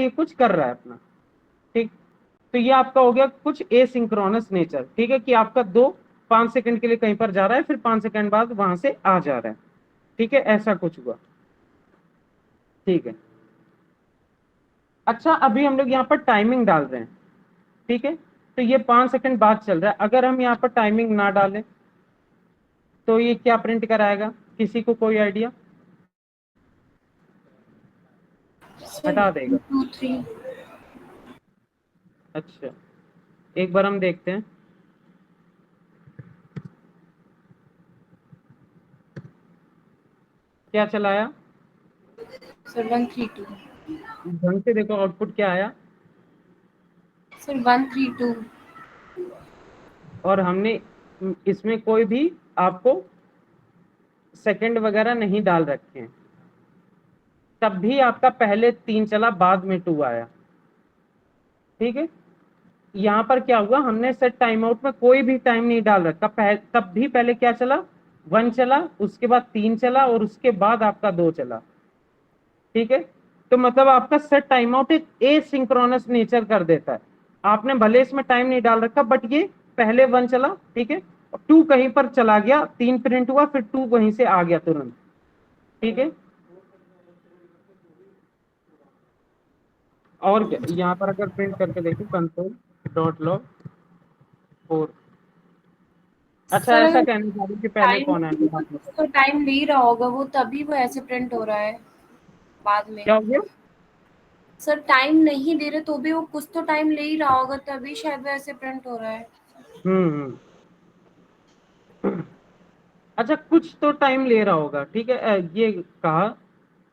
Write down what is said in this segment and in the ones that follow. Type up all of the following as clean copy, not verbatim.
ये कुछ कर रहा है अपना, ठीक। तो ये आपका हो गया कुछ एसिंक्रोनस नेचर, ठीक है, कि आपका दो 5 सेकंड के लिए कहीं पर जा रहा है, फिर 5 सेकंड बाद वहां से आ जा रहा है, ठीक है, ऐसा कुछ हुआ, ठीक है। अच्छा, अभी हम लोग यहाँ पर टाइमिंग डाल रहे हैं, ठीक है। तो ये 5 सेकंड बाद चल रहा है, अगर हम यहाँ पर टाइमिंग ना डालें तो ये क्या प्रिंट कराएगा, किसी को कोई आइडिया? सर हटा 1 देगा। 2 3। अच्छा, एक बार हम देखते हैं। क्या चलाया? सर 1 3 2। ढंग से देखो आउटपुट क्या आया। सर 1 3 2। और हमने इसमें कोई भी आपको सेकंड वगैरह नहीं डाल रखे हैं, तब भी आपका पहले 3 चला, बाद में 2 आया, ठीक है। यहाँ पर क्या हुआ, हमने सेट टाइम आउट में कोई भी टाइम नहीं डाल रखा, तब भी पहले क्या चला, 1 चला, उसके बाद 3 चला, और उसके बाद आपका 2 चला, ठीक है। तो मतलब आपका सेट टाइम आउट एक एसिंक्रोनस नेचर कर देता है। आपने भले इसमें टाइम नहीं डाल रखा, बट ये पहले 1 चला, ठीक है, 2 कहीं पर चला गया, 3 प्रिंट हुआ, फिर 2 वहीं से आ गया तुरंत, ठीक है। और क्या, यहाँ पर अगर प्रिंट करके देखो कंसोल डॉट लॉग 4। अच्छा, सर ऐसा अगर कहना चाह रही कि पहले टाइम कौन आया, बात बताओ। तो टाइम ले रहा होगा वो, तभी वो ऐसे प्रिंट हो रहा है बाद में। क्या हो गया? सर टाइम नहीं दे रहे तो भी वो कुछ तो टाइम ले ही रहा होगा, तभी शायद वो ऐसे प्रिंट हो रहा है। हम्म। अच्छा, कुछ तो टाइम ले रहा होगा, ठीक है। ये कहा,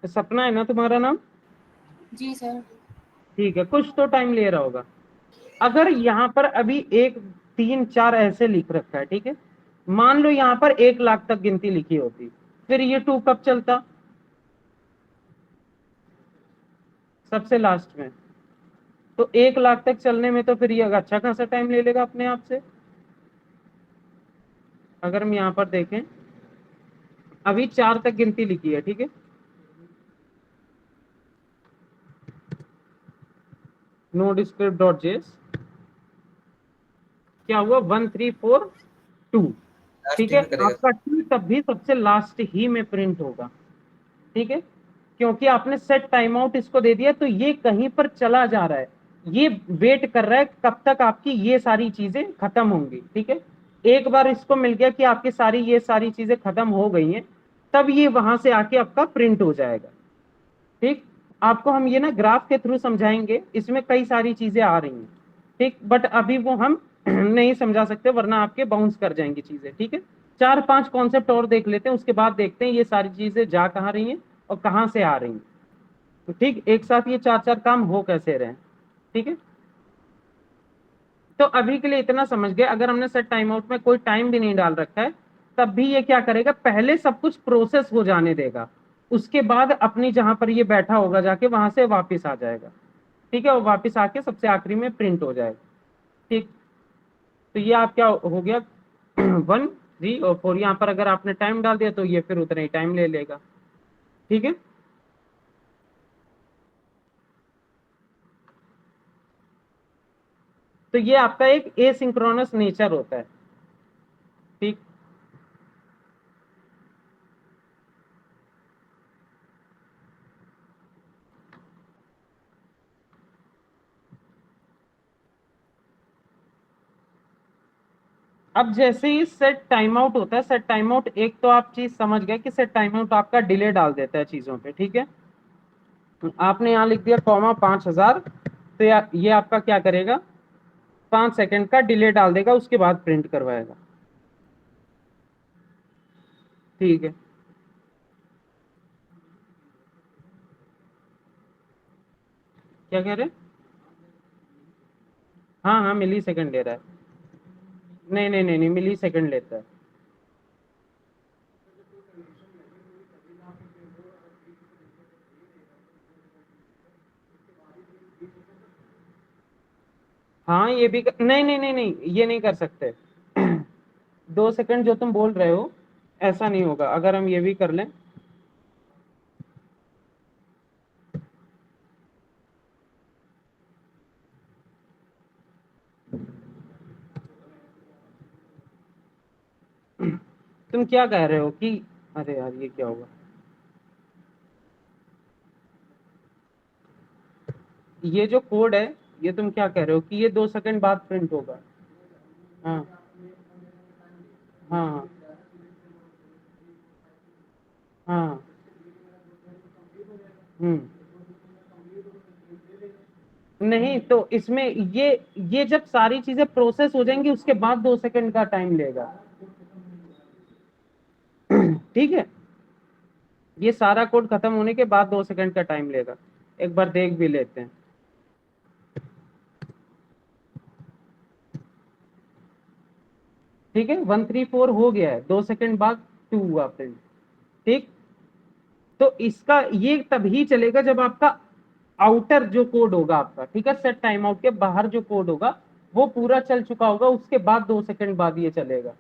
सपना है ना तुम्हारा नाम? जी सर। ठीक है, कुछ तो टाइम ले रहा होगा। अगर यहाँ पर अभी 1 3 4 ऐसे लिख रखा है, ठीक है, मान लो यहाँ पर 1 लाख तक गिनती लिखी होती, फिर ये 2 कब चलता, सबसे लास्ट में। तो 1 लाख तक चलने में तो फिर ये अच्छा खासा टाइम ले लेगा अपने आप से। अगर हम यहाँ पर देखें, अभी 4 तक गिनती लिखी है, ठीक है, नोड स्क्रिप्ट डॉट जेएस, क्या हुआ, 1342, ठीक लास्ट है। में करेगा। आपका टू तब भी सबसे लास्ट ही में प्रिंट होगा, ठीक है, क्योंकि आपने सेट टाइम आउट इसको दे दिया, तो ये कहीं पर चला जा रहा है, ये वेट कर रहा है कब तक आपकी ये सारी चीजें खत्म होंगी, ठीक है। एक बार इसको मिल गया कि आपकी सारी ये सारी चीजें खत्म हो गई हैं, तब ये वहां से आके आपका प्रिंट हो जाएगा, ठीक। आपको हम ये ना ग्राफ के थ्रू समझाएंगे, इसमें कई सारी चीजें आ रही हैं, ठीक, बट अभी वो हम नहीं समझा सकते, वरना आपके बाउंस कर जाएंगी चीजें, ठीक है। 4 5 कॉन्सेप्ट और देख लेते हैं, उसके बाद देखते हैं ये सारी चीजें जा कहाँ रही हैं और कहाँ से आ रही हैं, तो ठीक, एक साथ ये 4 4 काम हो कैसे रहे हैं, ठीक है। तो अभी के लिए इतना समझ गए, अगर हमने सेट टाइम आउट में कोई टाइम भी नहीं डाल रखा है, तब भी ये क्या करेगा, पहले सब कुछ प्रोसेस हो जाने देगा, उसके बाद अपनी जहां पर ये बैठा होगा जाके वहां से वापस आ जाएगा, ठीक है, और वापस आके सबसे आखिरी में प्रिंट हो जाएगा, ठीक। तो ये आप क्या हो गया 1 3 और 4, यहाँ पर अगर आपने टाइम डाल दिया तो ये फिर उतना ही टाइम ले लेगा, ठीक है। तो ये आपका एक एसिंक्रोनस नेचर होता है, ठीक। अब जैसे ही सेट टाइम आउट होता है, सेट टाइम आउट एक तो आप चीज समझ गए कि सेट टाइम आउट आपका डिले डाल देता है चीजों पे, ठीक है। आपने यहाँ लिख दिया कॉमा 5000, तो ये आपका क्या करेगा, 5 सेकंड का डिले डाल देगा, उसके बाद प्रिंट करवाएगा, ठीक है। क्या कह रहे हैं? हाँ हाँ, मिली सेकंड ले रहा है, नहीं नहीं नहीं नहीं, मिली सेकंड लेता है। हाँ ये भी नहीं नहीं नहीं नहीं, ये नहीं कर सकते। 2 सेकंड जो तुम बोल रहे हो, ऐसा नहीं होगा अगर हम ये भी कर लें। तुम क्या कह रहे हो कि अरे यार ये क्या होगा, ये जो कोड है ये तुम क्या कह रहे हो कि ये 2 सेकंड बाद प्रिंट होगा? हाँ हाँ हाँ। हम्म। नहीं तो इसमें ये जब सारी चीजें प्रोसेस हो जाएंगी उसके बाद 2 सेकंड का टाइम लेगा। ठीक है, ये सारा कोड खत्म होने के बाद 2 सेकंड का टाइम लेगा। एक बार देख भी लेते हैं। ठीक है, 134 हो गया है, 2 सेकंड बाद 2 हुआ प्रिंट। ठीक, तो इसका ये तभी चलेगा जब आपका आउटर जो कोड होगा आपका, ठीक है, सेट टाइम आउट के बाहर जो कोड होगा वो पूरा चल चुका होगा, उसके बाद 2 सेकंड बाद ये चलेगा।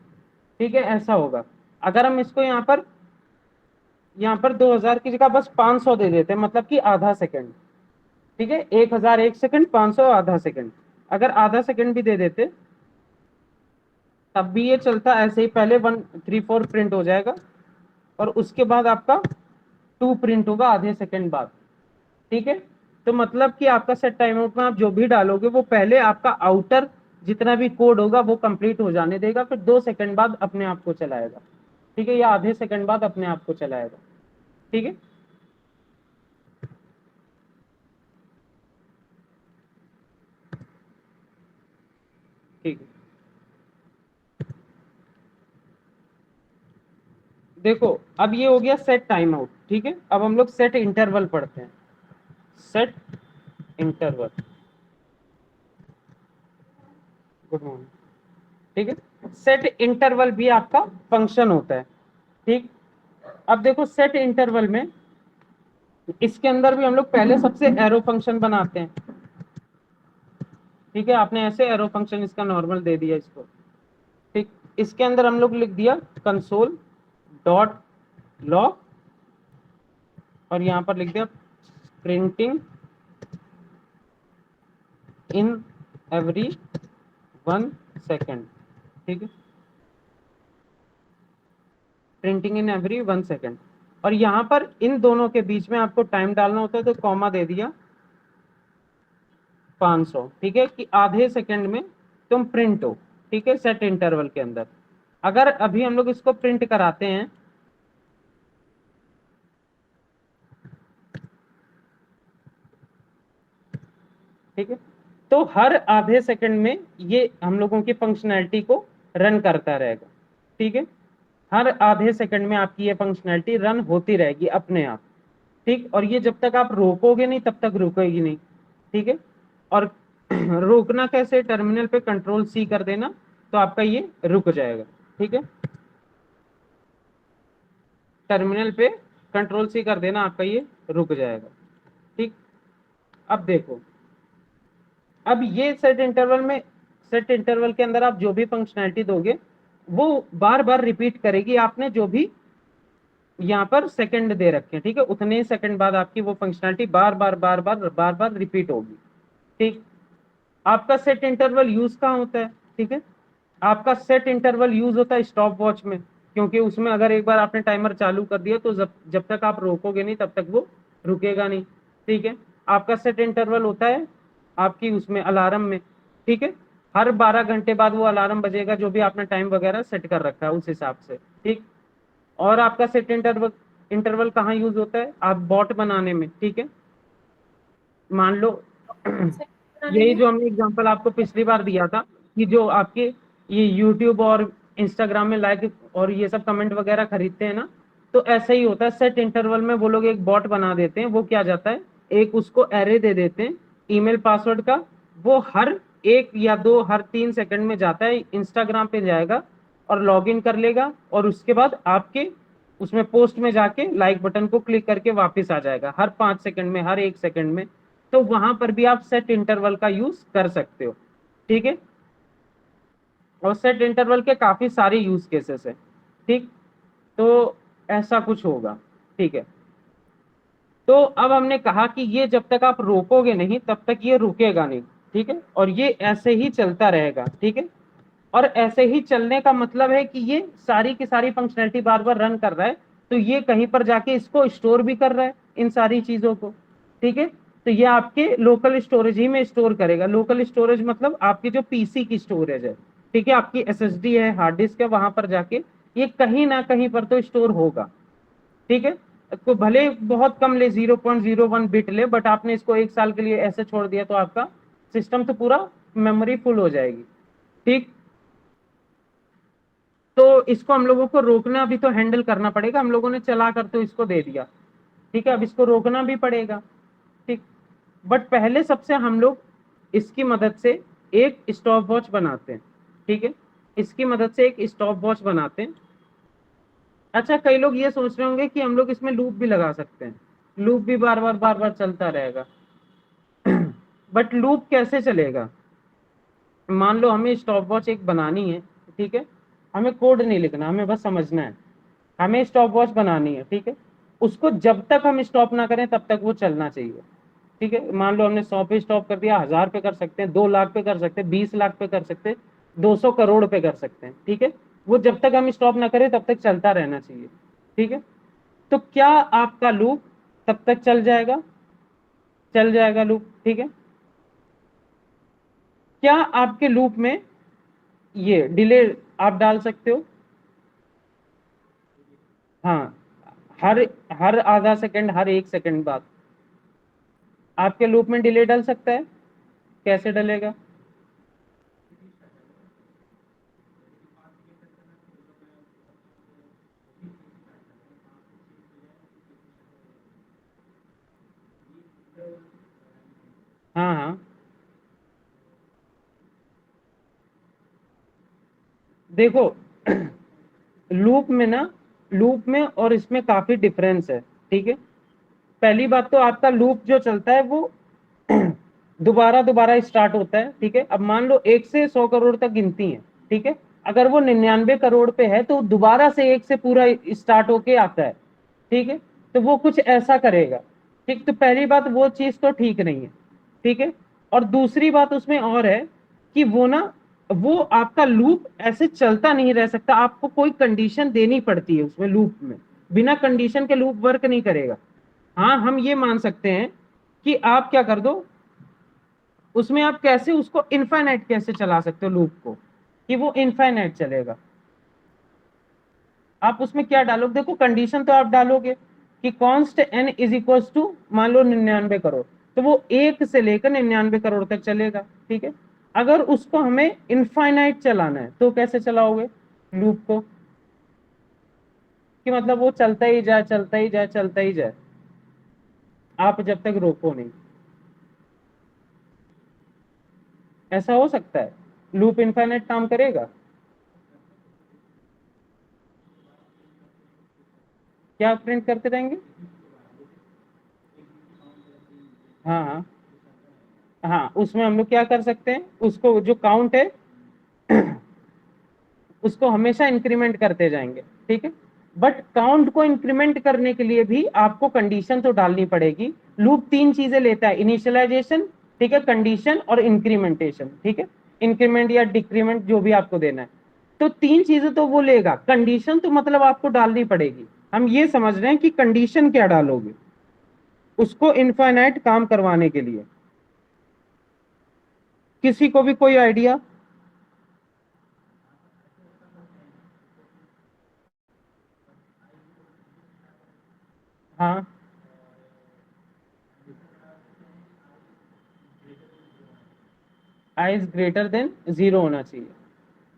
ठीक है, ऐसा होगा। अगर हम इसको यहाँ पर 2000 की जगह बस 500 दे देते हैं, मतलब कि आधा सेकंड। ठीक है, 1000 1 सेकंड, 500 आधा सेकंड। अगर आधा सेकंड भी दे देते तब भी ये चलता ऐसे ही, पहले 134 प्रिंट हो जाएगा और उसके बाद आपका 2 प्रिंट होगा आधे सेकंड बाद। ठीक है, तो मतलब कि आपका सेट टाइम आउट में आप जो भी डालोगे वो पहले आपका आउटर जितना भी कोड होगा वो कंप्लीट हो जाने देगा, फिर 2 सेकंड बाद अपने आप को चलाएगा। ठीक है, या आधे सेकंड बाद अपने आप को चलाएगा। ठीक है, ठीक है। देखो, अब ये हो गया सेट टाइम आउट। ठीक है, अब हम लोग सेट इंटरवल पढ़ते हैं। Set interval. Good morning. ठीक है, सेट इंटरवल भी आपका फंक्शन होता है। ठीक, अब देखो सेट इंटरवल में इसके अंदर भी हम लोग पहले सबसे एरो फंक्शन बनाते हैं। ठीक है, आपने ऐसे एरो फंक्शन इसका नॉर्मल दे दिया इसको। ठीक, इसके अंदर हम लोग लिख दिया कंसोल डॉट लॉग और यहां पर लिख दिया प्रिंटिंग इन एवरी 1 सेकंड। ठीक है, प्रिंटिंग इन एवरी 1 सेकंड। और यहां पर इन दोनों के बीच में आपको टाइम डालना होता है, तो कॉमा दे दिया 500। ठीक है, कि आधे सेकंड में तुम प्रिंट हो। ठीक है, सेट इंटरवल के अंदर। अगर अभी हम लोग इसको प्रिंट कराते हैं, ठीक है, तो हर आधे सेकंड में ये हम लोगों की फंक्शनैलिटी को रन करता रहेगा। ठीक है, हर आधे सेकंड में आपकी ये फंक्शनैलिटी रन होती रहेगी अपने आप। ठीक, और ये जब तक आप रोकोगे नहीं तब तक रुकेगी नहीं। ठीक है, और रोकना कैसे, टर्मिनल पे कंट्रोल सी कर देना तो आपका ये रुक जाएगा। ठीक है, टर्मिनल पे कंट्रोल सी कर देना, आपका ये रुक जाएगा। ठीक, अब देखो, अब ये सेट इंटरवल के अंदर आप जो भी फंक्शनैलिटी दोगे वो बार बार रिपीट करेगी। आपने जो भी यहाँ पर सेकंड दे रखे हैं, ठीक है, उतने ही सेकंड बाद आपकी वो फंक्शनैलिटी बार बार रिपीट होगी। ठीक, आपका सेट इंटरवल यूज कहाँ होता है? ठीक है, आपका सेट इंटरवल यूज होता है स्टॉप वॉच में, क्योंकि उसमें अगर एक बार आपने टाइमर चालू कर दिया तो जब जब तक आप रोकोगे नहीं तब तक वो रुकेगा नहीं। ठीक है, आपका सेट इंटरवल होता है आपकी उसमें अलार्म में। ठीक है, हर 12 घंटे बाद वो अलार्म बजेगा, जो भी आपने टाइम वगैरह सेट कर रखा है उस हिसाब से। ठीक, और आपका सेट इंटरवल इंटरवल कहाँ यूज होता है? आप बॉट बनाने में। ठीक है, मान लो बनाने यही में। जो हमने एग्जांपल आपको पिछली बार दिया था कि जो आपके ये यूट्यूब और इंस्टाग्राम में लाइक और ये सब कमेंट वगैरह खरीदते हैं ना, तो ऐसा ही होता है सेट इंटरवल में। वो लोग एक बॉट बना देते हैं, वो क्या जाता है, एक उसको एरे दे देते हैं ईमेल पासवर्ड का, वो हर 1 या 2 हर 3 सेकंड में जाता है इंस्टाग्राम पे जाएगा और लॉग इन कर लेगा, और उसके बाद आपके उसमें पोस्ट में जाके लाइक बटन को क्लिक करके वापस आ जाएगा हर 5 सेकंड में, हर 1 सेकंड में। तो वहां पर भी आप सेट इंटरवल का यूज कर सकते हो। ठीक है, और सेट इंटरवल के काफी सारे यूज केसेस है। ठीक, तो ऐसा कुछ होगा। ठीक है, तो अब हमने कहा कि ये जब तक आप रोकोगे नहीं तब तक ये रुकेगा नहीं। ठीक है, और ये ऐसे ही चलता रहेगा। ठीक है, और ऐसे ही चलने का मतलब है कि ये सारी की सारी फंक्शनैलिटी बार बार रन कर रहा है, तो ये कहीं पर जाके इसको स्टोर भी कर रहा है इन सारी चीजों को, ठीक है। तो ये आपके लोकल स्टोरेज ही में स्टोर करेगा। लोकल स्टोरेज मतलब आपकी जो पीसी की स्टोरेज है, ठीक है, आपकी एसएसडी है, हार्ड डिस्क है, वहां पर जाके ये कहीं ना कहीं पर तो स्टोर होगा, ठीक है। तो भले बहुत कम ले, 0.01 बिट ले, बट आपने इसको 1 साल के लिए ऐसे छोड़ दिया तो आपका सिस्टम तो पूरा मेमोरी फुल हो जाएगी, ठीक। तो इसको हम लोगों को रोकना भी तो हैंडल करना पड़ेगा। हम लोगों ने चला कर तो इसको दे दिया, ठीक है, अब इसको रोकना भी पड़ेगा, ठीक। बट पहले सबसे हम लोग इसकी मदद से एक स्टॉप वॉच बनाते हैं, ठीक है, इसकी मदद से एक स्टॉप वॉच बनाते हैं। अच्छा, कई लोग ये सोच रहे होंगे कि हम लोग इसमें लूप भी लगा सकते हैं, लूप भी बार बार चलता रहेगा। बट लूप कैसे चलेगा? मान लो हमें स्टॉप वॉच एक बनानी है, ठीक है, हमें कोड नहीं लिखना, हमें बस समझना है। हमें स्टॉप वॉच बनानी है, ठीक है, उसको जब तक हम स्टॉप ना करें तब तक वो चलना चाहिए, ठीक है। मान लो हमने 100 पे स्टॉप कर दिया, 1000 पे कर सकते हैं, 2 लाख पे कर सकते हैं, 20 लाख पे कर सकते हैं, 200 करोड़ पे कर सकते हैं, ठीक है। वो जब तक हम स्टॉप ना करें तब तक चलता रहना चाहिए, ठीक है। तो क्या आपका लूप तब तक चल जाएगा? चल जाएगा लूप, ठीक है। क्या आपके लूप में ये डिले आप डाल सकते हो? हाँ, हर हर आधा सेकंड, हर 1 सेकंड बाद आपके लूप में डिले डल सकता है। कैसे डलेगा? हाँ हाँ, देखो, लूप में ना, लूप में और इसमें काफी डिफरेंस है, ठीक है। पहली बात तो आपका लूप जो चलता है वो दोबारा दोबारा स्टार्ट होता है, ठीक है। अब मान लो 1 से 100 करोड़ तक गिनती है, ठीक है। अगर वो 99 करोड़ पे है तो दोबारा से 1 से पूरा स्टार्ट होके आता है, ठीक है। तो वो कुछ ऐसा करेगा, ठीक। तो पहली बात वो चीज तो ठीक नहीं है, ठीक है। और दूसरी बात उसमें और है कि वो ना, वो आपका लूप ऐसे चलता नहीं रह सकता, आपको कोई कंडीशन देनी पड़ती है उसमें लूप में। बिना कंडीशन के लूप वर्क नहीं करेगा। हाँ, हम ये मान सकते हैं कि आप क्या कर दो उसमें, आप कैसे उसको इनफाइनाइट कैसे चला सकते हो लूप को, कि वो इनफाइनाइट चलेगा। आप उसमें क्या डालोगे? देखो, कंडीशन तो आप डालोगे कि const n is equal to मान लो 99 करोड़, तो वो 1 से लेकर 99 करोड़ तक चलेगा, ठीक है। अगर उसको हमें इनफाइनाइट चलाना है तो कैसे चलाओगे लूप को? कि मतलब वो चलता ही जाए, चलता ही जाए, चलता ही जाए, आप जब तक रोको नहीं। ऐसा हो सकता है? लूप इनफाइनाइट काम करेगा? क्या प्रिंट करते रहेंगे? हाँ हाँ हाँ, उसमें हम लोग क्या कर सकते हैं, उसको जो काउंट है उसको हमेशा इंक्रीमेंट करते जाएंगे, ठीक है। बट काउंट को इंक्रीमेंट करने के लिए भी आपको कंडीशन तो डालनी पड़ेगी। लूप 3 चीजें लेता है, इनिशियलाइजेशन, ठीक है, कंडीशन और इंक्रीमेंटेशन, ठीक है। इंक्रीमेंट या डिक्रीमेंट जो भी आपको देना है, तो 3 चीजें तो वो लेगा। कंडीशन तो मतलब आपको डालनी पड़ेगी। हम ये समझ रहे हैं कि कंडीशन क्या डालोगे उसको इनफाइनाइट काम करवाने के लिए। किसी को भी कोई आइडिया? हाँ, आई इज ग्रेटर देन 0 होना चाहिए,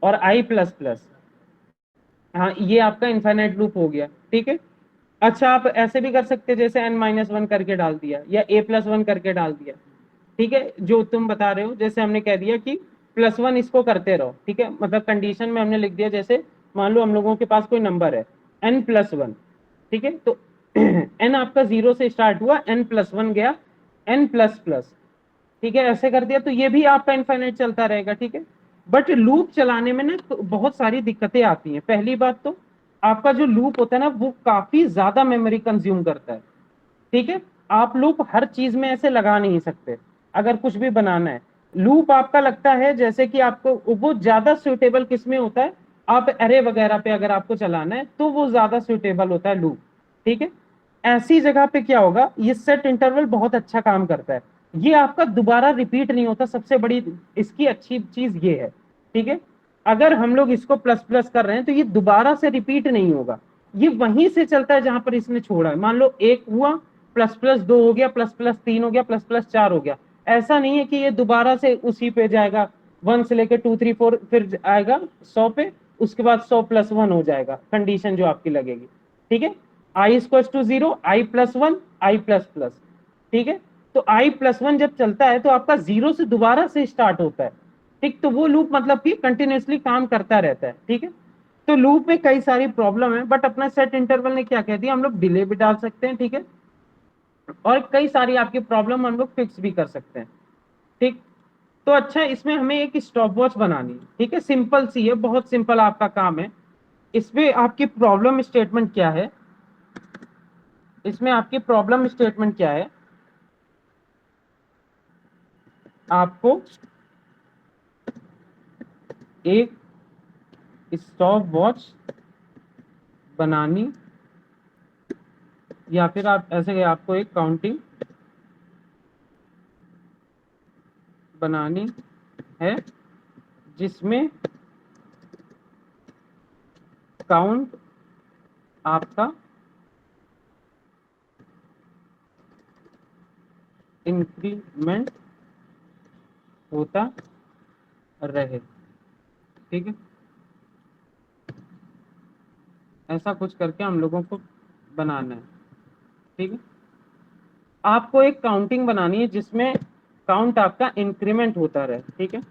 और आई प्लस प्लस। हाँ, ये आपका इनफाइनाइट लूप हो गया, ठीक है। अच्छा, आप ऐसे भी कर सकते हैं जैसे n-1 करके डाल दिया या a+1 करके डाल दिया, ठीक है। जो तुम बता रहे हो, जैसे हमने कह दिया कि +1 इसको करते रहो, ठीक है। मतलब कंडीशन में हमने लिख दिया, जैसे मान लो हम लोगों के पास कोई नंबर है n+1, ठीक है। तो n आपका 0 से स्टार्ट हुआ, n+1 गया n++, ठीक है। ऐसे कर दिया तो ये भी आपका इनफाइनाइट चलता रहेगा, ठीक है। बट लूप चलाने में ना तो बहुत सारी दिक्कतें आती हैं। पहली बात तो आपका जो लूप होता है ना वो काफी ज्यादा मेमोरी कंज्यूम करता है, ठीक है। आप लूप हर चीज में ऐसे लगा नहीं सकते अगर कुछ भी बनाना है। लूप आपका लगता है जैसे कि आपको वो ज्यादा सुटेबल किस में होता है, आप एरे वगैरह पे अगर आपको चलाना है तो वो ज्यादा सुटेबल होता है लूप, ठीक है। ऐसी जगह पे क्या होगा, ये सेट इंटरवल बहुत अच्छा काम करता है, ये आपका दोबारा रिपीट नहीं होता, सबसे बड़ी इसकी अच्छी चीज ये है, ठीक है। अगर हम लोग इसको प्लस प्लस कर रहे हैं तो ये दोबारा से रिपीट नहीं होगा, ये वहीं से चलता है जहां पर इसने छोड़ा है। मान लो एक हुआ, प्लस प्लस दो हो गया, प्लस प्लस तीन हो गया, प्लस प्लस चार हो गया, ऐसा नहीं है कि ये दोबारा से उसी पे जाएगा, वन से लेके टू थ्री फोर फिर आएगा 100 पे, उसके बाद 100 प्लस वन हो जाएगा कंडीशन जो आपकी लगेगी, ठीक है। I equal to zero, I plus one, I plus plus, ठीक है। तो आई प्लस वन जब चलता है तो आपका जीरो से दोबारा से स्टार्ट होता है, ठीक। तो वो लूप मतलब कि कंटिन्यूअसली काम करता रहता है, ठीक है। तो लूप में कई सारी प्रॉब्लम है, बट अपना सेट इंटरवल ने क्या कह दिया, हम लोग डिले भी डाल सकते हैं, ठीक है, और कई सारी आपकी प्रॉब्लम हम लोग फिक्स भी कर सकते हैं, ठीक। तो अच्छा, इसमें हमें एक स्टॉप वॉच बनानी है, ठीक है, सिंपल सी है, बहुत सिंपल आपका काम है। इसमें आपकी प्रॉब्लम स्टेटमेंट क्या है, इसमें आपकी प्रॉब्लम स्टेटमेंट क्या है, आपको एक स्टॉप वॉच बनानी, या फिर आप ऐसे आपको एक काउंटिंग बनानी है जिसमें काउंट आपका इंक्रीमेंट होता रहे, ठीक है। ऐसा कुछ करके हम लोगों को बनाना है, ठीक है। आपको एक काउंटिंग बनानी है जिसमें काउंट आपका इंक्रीमेंट होता रहे, ठीक है।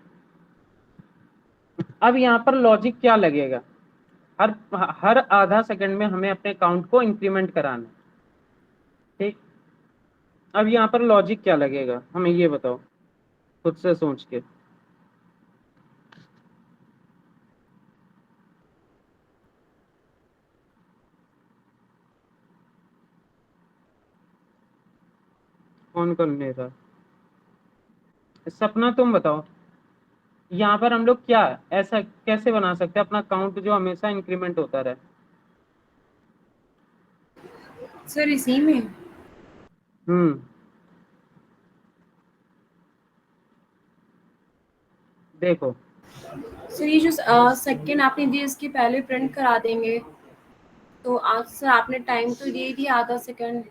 अब यहाँ पर लॉजिक क्या लगेगा, हर हर आधा सेकंड में हमें अपने काउंट को इंक्रीमेंट कराना है, ठीक। अब यहाँ पर लॉजिक क्या लगेगा हमें ये बताओ, खुद से सोच के। कौन कर ले रहा, सपना तुम बताओ, यहाँ पर हम लोग क्या ऐसा कैसे बना सकते हैं अपना काउंट जो हमेशा इंक्रीमेंट होता रहे। सर इसी में हम्म, देखो, सर ये जो सेकंड आपने दिए इसके पहले प्रिंट करा देंगे, तो आज सर आपने टाइम तो दे दिया आधा सेकंड,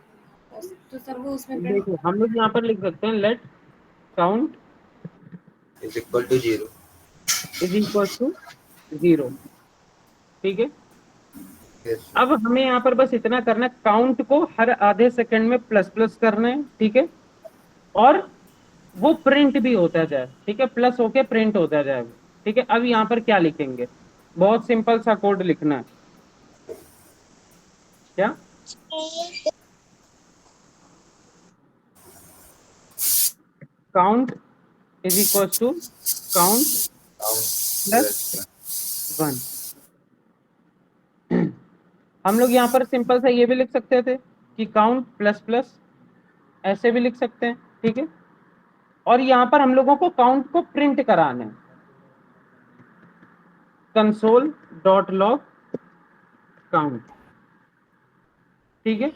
तो सर वो उसमें प्रिंट देखो हम लोग यहाँ पर लिख सकते हैं let count is equal to zero. Is equal to zero, ठीक है। यस अब हमें यहाँ पर बस इतना करना है, काउंट को हर आधे सेकंड में प्लस प्लस करना है, ठीक है, और वो प्रिंट भी होता जाए, ठीक है, प्लस होके प्रिंट होता जाए, ठीक है। अब यहाँ पर क्या लिखेंगे, बहुत सिंपल सा कोड लिखना है, क्या, count is equal to count count plus one. हम लोग यहाँ पर सिंपल सा ये भी लिख सकते थे कि काउंट प्लस प्लस, ऐसे भी लिख सकते हैं, ठीक है। और यहाँ पर हम लोगों को काउंट को प्रिंट कराना है, कंसोल डॉट लॉग काउंट, ठीक है।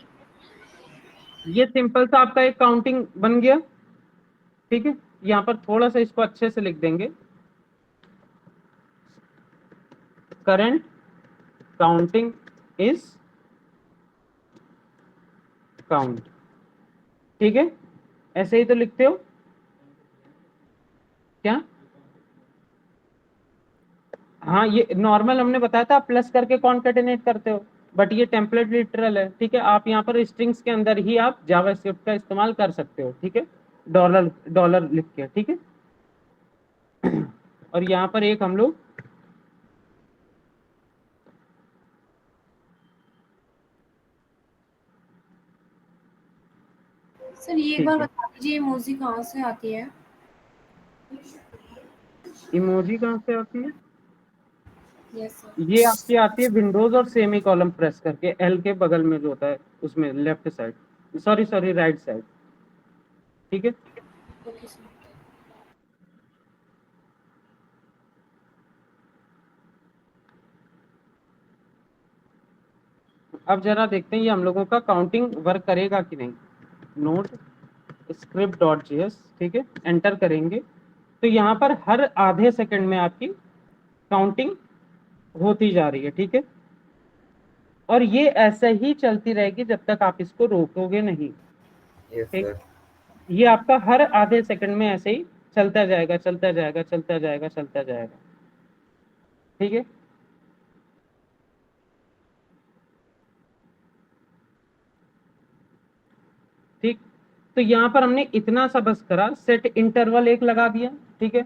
ये सिंपल सा आपका एक काउंटिंग बन गया, ठीक है। यहाँ पर थोड़ा सा इसको अच्छे से लिख देंगे, करंट काउंटिंग इज काउंट, ठीक है। ऐसे ही तो लिखते हो क्या, हाँ ये नॉर्मल हमने बताया था, प्लस करके कॉन्केटिनेट करते हो, बट ये टेम्पलेट लिटरल है, ठीक है। आप यहाँ पर स्ट्रिंग्स के अंदर ही आप जावास्क्रिप्ट का इस्तेमाल कर सकते हो, ठीक है, डॉलर डॉलर लिख के, ठीक है। और यहाँ पर एक हम लोग सर ये एक ठीक बार है, बता दीजिए इमोजी कहाँ से आती है। इमोजी कहाँ से आती है, यस सर। ये आपकी आती है विंडोज और सेमी कॉलम प्रेस करके, एल के बगल में जो होता है उसमें left side, sorry sorry right side, ठीक है। Okay sir. अब जरा देखते हैं ये हम लोगों का काउंटिंग वर्क करेगा कि नहीं। नोट स्क्रिप्ट डॉट जेएस, ठीक है, एंटर करेंगे तो यहाँ पर हर आधे सेकंड में आपकी काउंटिंग होती जा रही है, ठीक है। और ये ऐसे ही चलती रहेगी जब तक आप इसको रोकोगे नहीं, यस ठीक। सर। ये आपका हर आधे सेकंड में ऐसे ही चलता जाएगा, चलता जाएगा, चलता जाएगा, चलता जाएगा, ठीक है। ठीक, तो यहाँ पर हमने इतना सा बस करा, सेट इंटरवल एक लगा दिया, ठीक है।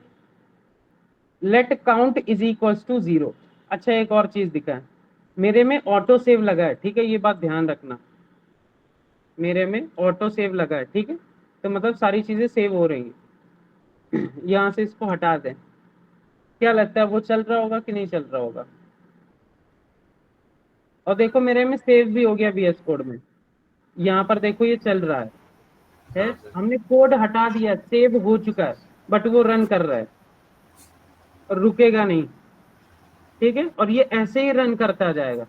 Let count is equals to 0। अच्छा, एक और चीज दिखा है, मेरे में ऑटो सेव लगा है, ठीक है, ये बात ध्यान रखना, मेरे में ऑटो सेव लगा है, ठीक है। तो मतलब सारी चीजें सेव हो रही हैं। यहाँ से इसको हटा दें, क्या लगता है वो चल रहा होगा कि नहीं चल रहा होगा। और देखो मेरे में सेव भी हो गया VS कोड में, यहाँ पर देखो ये चल रहा है हाँ सर। हमने कोड हटा दिया, सेव हो चुका है, बट वो रन कर रहा है और रुकेगा नहीं, ठीक है। और ये ऐसे ही रन करता जाएगा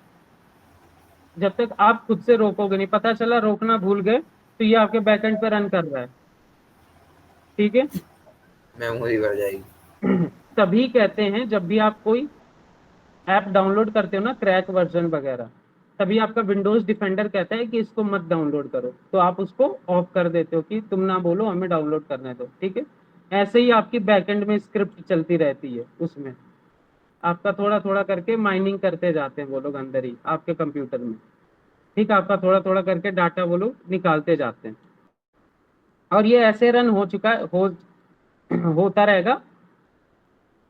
जब तक आप खुद से रोकोगे नहीं। पता चला रोकना भूल गए तो ये आपके बैकएंड पे रन कर रहा है, ठीक है। मेमोरी भर जाएगी। तभी कहते हैं जब भी आप कोई ऐप डाउनलोड करते हो ना, क्रैक वर्जन वगैरह, तभी आपका विंडोज डिफेंडर कहता है कि इसको मत डाउनलोड करो, तो आप उसको ऑफ कर देते हो कि तुम ना बोलो, हमें डाउनलोड करने दो, ठीक है। ऐसे ही आपकी बैकएंड में स्क्रिप्ट चलती रहती है, उसमें आपका थोड़ा थोड़ा करके माइनिंग करते जाते हैं वो लोग अंदर ही आपके कंप्यूटर में, ठीक है। आपका थोड़ा थोड़ा करके डाटा वो लोग निकालते जाते हैं और ये ऐसे रन हो चुका है, होता रहेगा,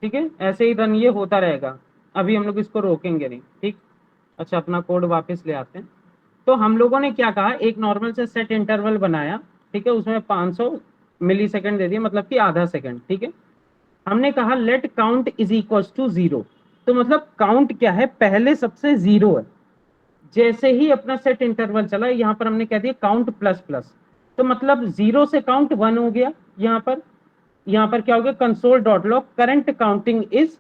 ठीक है। ऐसे ही रन ये होता रहेगा, अभी हम लोग इसको रोकेंगे नहीं, ठीक। अच्छा, अपना कोड वापस ले आते हैं। तो हम लोगों ने क्या कहा, एक नॉर्मल से सेट इंटरवल बनाया, ठीक है, उसमें 500 मिली सेकेंड दे दिया, मतलब कि आधा सेकंड, ठीक है। हमने कहा let count is equal to 0। तो मतलब काउंट क्या है, पहले सबसे 0 है। जैसे ही अपना सेट इंटरवल चला, यहाँ पर हमने कह दिया काउंट प्लस प्लस, तो मतलब 0 से काउंट 1 हो गया। यहाँ पर क्या हो गया, console dot log current counting is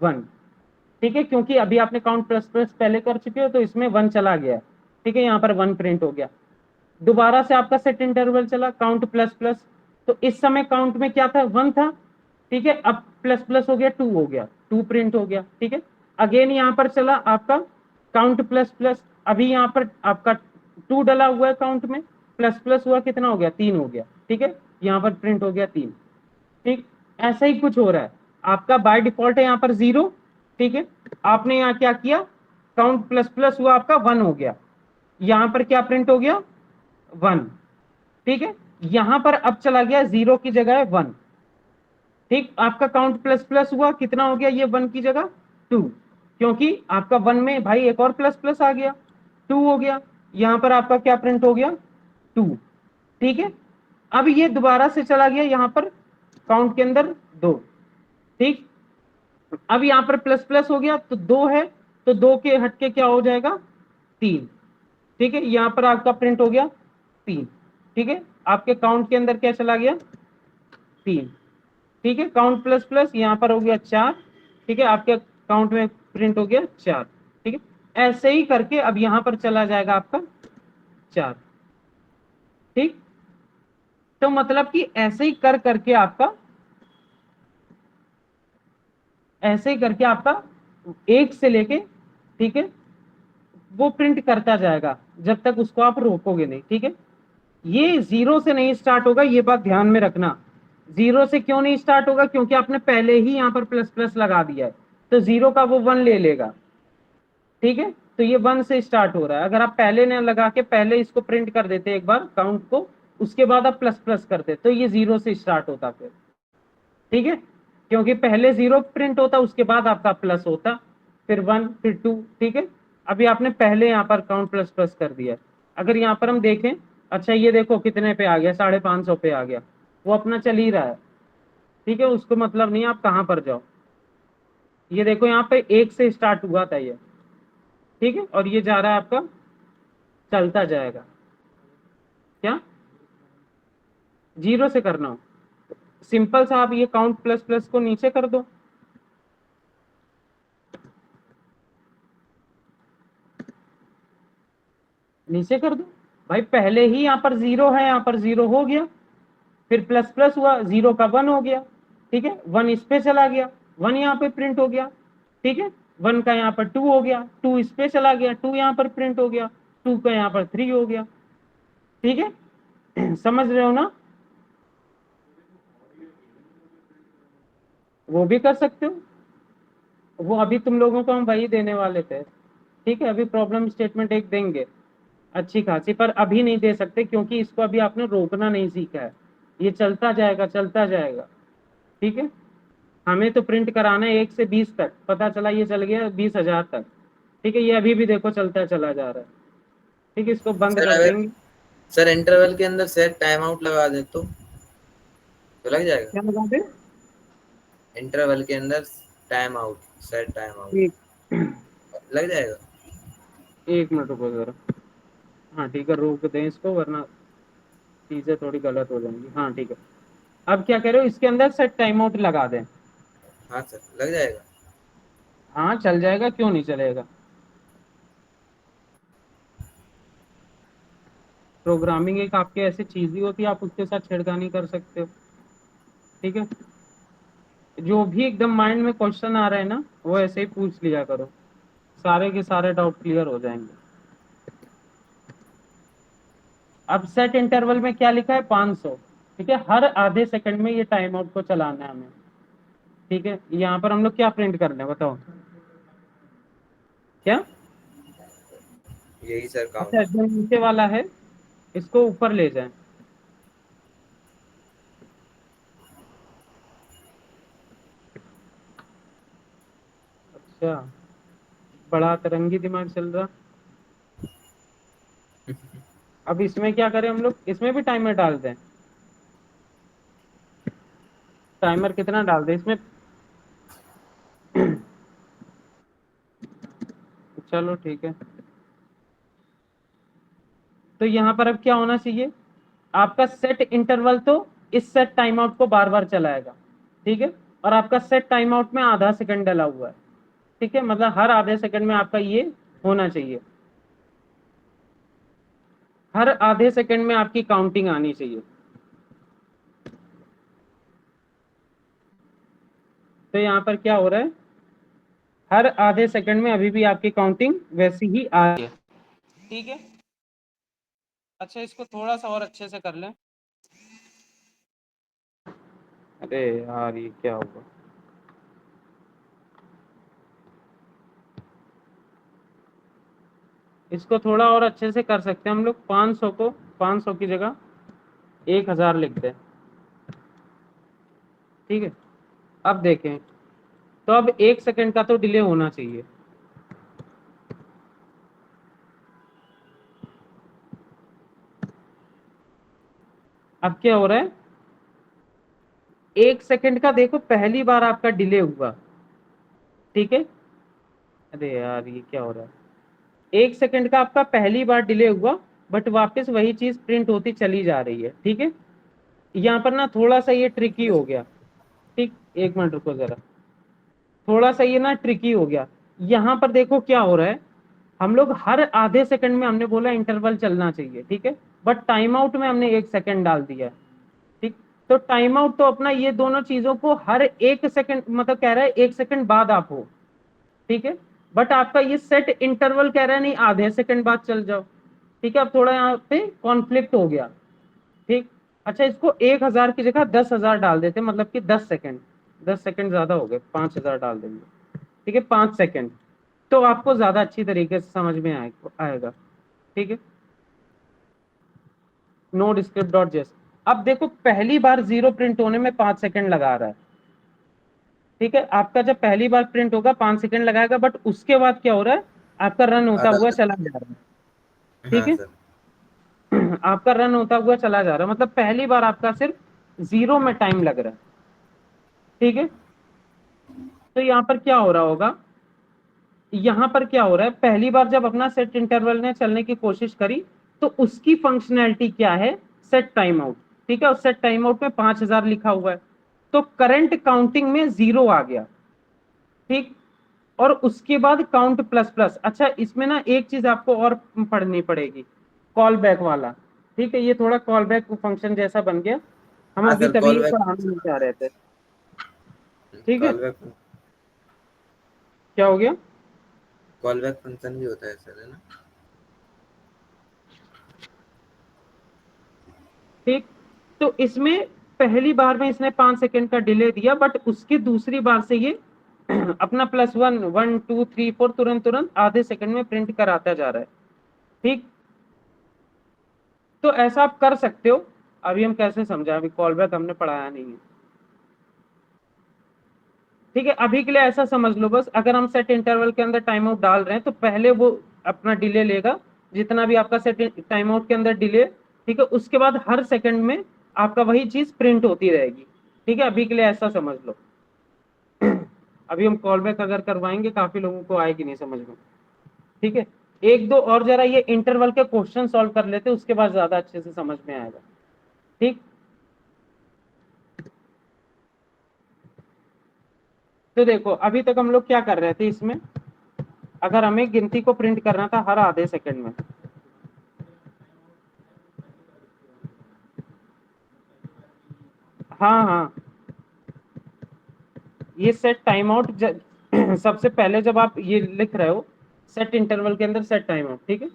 1, ठीक है। क्योंकि अभी आपने काउंट प्लस प्लस पहले कर चुके हो तो इसमें 1 चला गया, ठीक है, यहाँ पर 1 प्रिंट हो गया। दोबारा से आपका सेट इंटरवल चला, काउंट प्लस प्लस, तो इस समय काउंट में क्या था, 1 था, ठीक है। अब प्लस प्लस हो गया, 2 हो गया, 2 प्रिंट हो गया, ठीक है। अगेन यहाँ पर चला आपका काउंट प्लस प्लस, अभी यहाँ पर आपका 2 डला हुआ है काउंट में, प्लस प्लस हुआ कितना हो गया, 3 हो गया, ठीक है। यहाँ पर प्रिंट हो गया 3, ठीक। ऐसा ही कुछ हो रहा है, आपका बाय डिफॉल्ट है यहाँ पर 0, ठीक है। आपने यहाँ क्या किया, काउंट प्लस प्लस हुआ आपका 1 हो गया, यहाँ पर क्या प्रिंट हो गया, 1, ठीक है। यहाँ पर अब चला गया 0 की जगह 1, ठीक। आपका काउंट प्लस प्लस हुआ, कितना हो गया ये 1 की जगह 2, क्योंकि आपका 1 में भाई एक और प्लस प्लस आ गया, 2 हो गया। यहाँ पर आपका क्या प्रिंट हो गया, 2, ठीक है। अब ये दोबारा से चला गया यहाँ पर काउंट के अंदर 2, ठीक। अब यहाँ पर प्लस प्लस हो गया तो 2 है, तो 2 के हटके क्या हो जाएगा, 3, ठीक है। यहाँ पर आपका प्रिंट हो गया 3, ठीक है। आपके काउंट के अंदर क्या चला गया, 3, ठीक है। काउंट प्लस प्लस यहाँ पर हो गया 4, ठीक है। आपके काउंट में प्रिंट हो गया 4, ठीक है। ऐसे ही करके अब यहाँ पर चला जाएगा आपका 4, ठीक। तो मतलब कि ऐसे ही कर करके आपका, ऐसे ही करके आपका 1 से लेके, ठीक है, वो प्रिंट करता जाएगा जब तक उसको आप रोकोगे नहीं, ठीक है। ये 0 से नहीं स्टार्ट होगा, ये बात ध्यान में रखना। 0 से क्यों नहीं स्टार्ट होगा, क्योंकि आपने पहले ही यहाँ पर प्लस प्लस लगा दिया है, तो 0 का वो 1 ले लेगा, ठीक है। तो ये 1 से स्टार्ट हो रहा है। अगर आप पहले ने लगा के पहले इसको प्रिंट कर देते एक बार काउंट को, उसके बाद आप प्लस प्लस करते, तो ये 0 से स्टार्ट होता फिर, ठीक है। क्योंकि पहले 0 प्रिंट होता, उसके बाद आपका प्लस होता, फिर 1, फिर 2, ठीक है। अभी आपने पहले यहाँ पर काउंट प्लस प्लस कर दिया। अगर यहाँ पर हम देखें, अच्छा ये देखो कितने पे आ गया, 550 पे आ गया, वो अपना चल ही रहा है, ठीक है। उसको मतलब नहीं आप कहाँ पर जाओ, ये देखो यहाँ पे 1 से स्टार्ट हुआ था ये, ठीक है, और ये जा रहा है आपका, चलता जाएगा। क्या 0 से करना हो, सिंपल सा आप ये काउंट प्लस प्लस को नीचे कर दो, नीचे कर दो भाई, पहले ही यहाँ पर 0 है, यहाँ पर 0 हो गया, फिर प्लस प्लस हुआ, 0 का 1 हो गया, ठीक है, 1 इस पे चला गया, 1 यहाँ पे प्रिंट हो गया, ठीक है, 1 का यहाँ पर 2 हो गया, 2 इस पे चला गया, 2 यहाँ पर प्रिंट हो गया, 2 का यहाँ पर 3 हो गया, ठीक है। समझ रहे हो ना? वो भी कर सकते हो, वो अभी तुम लोगों को हम वही देने वाले थे, ठीक है। अभी प्रॉब्लम स्टेटमेंट एक देंगे अच्छी खासी, पर अभी नहीं दे सकते क्योंकि इसको अभी आपने रोकना नहीं सीखा है, ये चलता जाएगा चलता जाएगा, ठीक है। हमें तो प्रिंट कराना है 1 से 20 तक, पता चला ये चल गया 20,000 तक, ठीक है। ये अभी भी देखो चलता चला जा रहा है, ठीक है। इसको बंद सर कर अगर देंगे। सर इंटरवल के अंदर सेट टाइम आउट लगा दे तो लग जाएगा? क्या लगा दे? इंटरवल के अंदर time out, set time out एक लग जाएगा? 1 मिनट रुको जरा। हाँ ठीक है, रोक दें इसको वरना चीजें थोड़ी गलत हो जाएंगी। हाँ ठीक है, अब क्या कह रहे हो, इसके अंदर सेट टाइम आउट लगा दें? हाँ सर लग जाएगा। हाँ चल जाएगा, क्यों नहीं चलेगा। प्रोग्रामिंग एक आपकी ऐसी चीज ही होती है, आप उसके साथ छेड़खानी कर सकते हो, ठीक है। जो भी एकदम माइंड में क्वेश्चन आ रहा है ना, वो ऐसे ही पूछ लिया करो, सारे के सारे डाउट क्लियर हो जाएंगे। अब सेट इंटरवल में क्या लिखा है, 500, ठीक है। हर आधे सेकंड में ये टाइम आउट को चलाना है हमें, ठीक है। यहाँ पर हम लोग क्या प्रिंट कर रहे हैं बताओ, क्या? यही सर अच्छा, काउंट। जो नीचे वाला है इसको ऊपर ले जाएं। अच्छा, बड़ा तरंगी दिमाग चल रहा। अब इसमें क्या करें हम लोग, इसमें भी टाइमर डाल दें? टाइमर कितना डाल दें इसमें? चलो ठीक है। तो यहाँ पर अब क्या होना चाहिए, आपका सेट इंटरवल तो इस सेट टाइम आउट को बार बार चलाएगा, ठीक है। और आपका सेट टाइम आउट में आधा सेकंड डला हुआ है, ठीक है। मतलब हर आधे सेकंड में आपका ये होना चाहिए, हर आधे सेकंड में आपकी काउंटिंग आनी चाहिए। तो यहाँ पर क्या हो रहा है, हर आधे सेकंड में अभी भी आपकी काउंटिंग वैसी ही आ रही है, ठीक है। अच्छा, इसको थोड़ा सा और अच्छे से कर लें। अरे यार ये क्या होगा, इसको थोड़ा और अच्छे से कर सकते हैं हम लोग। 500 को 500 की जगह 1000 लिख दें, ठीक है। अब देखें, तो अब 1 सेकंड का तो डिले होना चाहिए, अब क्या हो रहा है, 1 सेकंड का देखो पहली बार आपका डिले हुआ, ठीक है। अरे यार ये क्या हो रहा है, 1 सेकंड का आपका पहली बार डिले हुआ, बट वापस वही चीज प्रिंट होती चली जा रही है, ठीक है। यहाँ पर ना थोड़ा सा ये ट्रिकी हो गया, ठीक। 1 मिनट रुको जरा, थोड़ा सा ये ना ट्रिकी हो गया। यहाँ पर देखो क्या हो रहा है, हम लोग हर आधे सेकंड में हमने बोला इंटरवल चलना चाहिए, ठीक है। बट टाइम आउट में हमने 1 सेकंड डाल दिया है, ठीक। तो टाइम आउट तो अपना ये दोनों चीजों को हर 1 सेकंड मतलब कह रहा है 1 सेकंड बाद आप हो, ठीक है। बट आपका ये सेट इंटरवल कह रहा है नहीं, आधे सेकंड बाद चल जाओ, ठीक है। अब थोड़ा यहाँ पे कॉन्फ्लिक्ट हो गया, ठीक। अच्छा, इसको 1000 की जगह 10,000 डाल देते, मतलब कि 10 सेकंड, 10 सेकंड ज्यादा हो गए, 5,000 डाल देंगे, ठीक है, 5 सेकंड। तो आपको ज्यादा अच्छी तरीके से समझ में आएगा, ठीक है। नोड स्क्रिप्ट डॉट जेस। अब देखो पहली बार 0 प्रिंट होने में 5 सेकंड लगा रहा है, ठीक है। आपका जब पहली बार प्रिंट होगा 5 सेकंड लगाएगा, बट उसके बाद क्या हो रहा है, आपका रन होता आधा हुआ तक। चला जा रहा है, ठीक हाँ है। सर। आपका रन होता हुआ चला जा रहा है, मतलब पहली बार आपका सिर्फ 0 में टाइम लग रहा है, ठीक है। तो यहाँ पर क्या हो रहा होगा, यहाँ पर क्या हो रहा है, पहली बार जब अपना सेट इंटरवल ने चलने की कोशिश करी, तो उसकी फंक्शनैलिटी क्या है, सेट टाइम आउट, ठीक है। और सेट टाइम आउट में 5,000 लिखा हुआ है, तो करंट काउंटिंग में 0 आ गया, ठीक। और उसके बाद काउंट प्लस प्लस। अच्छा, इसमें ना एक चीज आपको और पढ़नी पड़ेगी, कॉल बैक वाला, ठीक है, ये थोड़ा कॉल बैक फंक्शन जैसा बन गया, हम हाँ अभी सर, तभी कॉल बैक पढ़ाने नहीं जा रहे थे। ठीक है, कॉल बैक क्या हो गया? कॉल बैक फंक्शन भी होता है सर, है ना? ठीक, तो इसमें पहली बार में इसने 5 सेकंड का डिले दिया, बट उसकी दूसरी बार से ये अपना +1 1 2 3 4 तुरंत तुरंत आधे सेकंड में प्रिंट कराता जा रहा है। ठीक, तो ऐसा आप कर सकते हो। अभी हम कैसे समझा, अभी कॉल बैक हमने पढ़ाया नहीं है। ठीक है, अभी के लिए ऐसा समझ लो बस, अगर हम सेट इंटरवल के अंदर टाइम आउट डाल रहे हैं तो पहले वो अपना डिले लेगा, जितना भी आपका सेट टाइम आउट के अंदर डिले, ठीक है, उसके बाद हर सेकंड में आपका वही चीज प्रिंट होती रहेगी। ठीक है, अभी के लिए ऐसा समझ लो। अभी हम कॉल बैक अगर करवाएंगे, काफी लोगों को आएगी नहीं समझ में। ठीक है, एक दो और जरा ये इंटरवल के क्वेश्चन सॉल्व कर लेते, उसके बाद ज्यादा अच्छे से समझ में आएगा। ठीक, तो देखो अभी तक हम लोग क्या कर रहे थे इसमें, अगर हमें गिनती को प्रिंट करना था हर आधे सेकंड में, हाँ हाँ, ये सेट टाइम आउट सबसे पहले जब आप ये लिख रहे हो सेट इंटरवल के अंदर सेट टाइम आउट, ठीक है,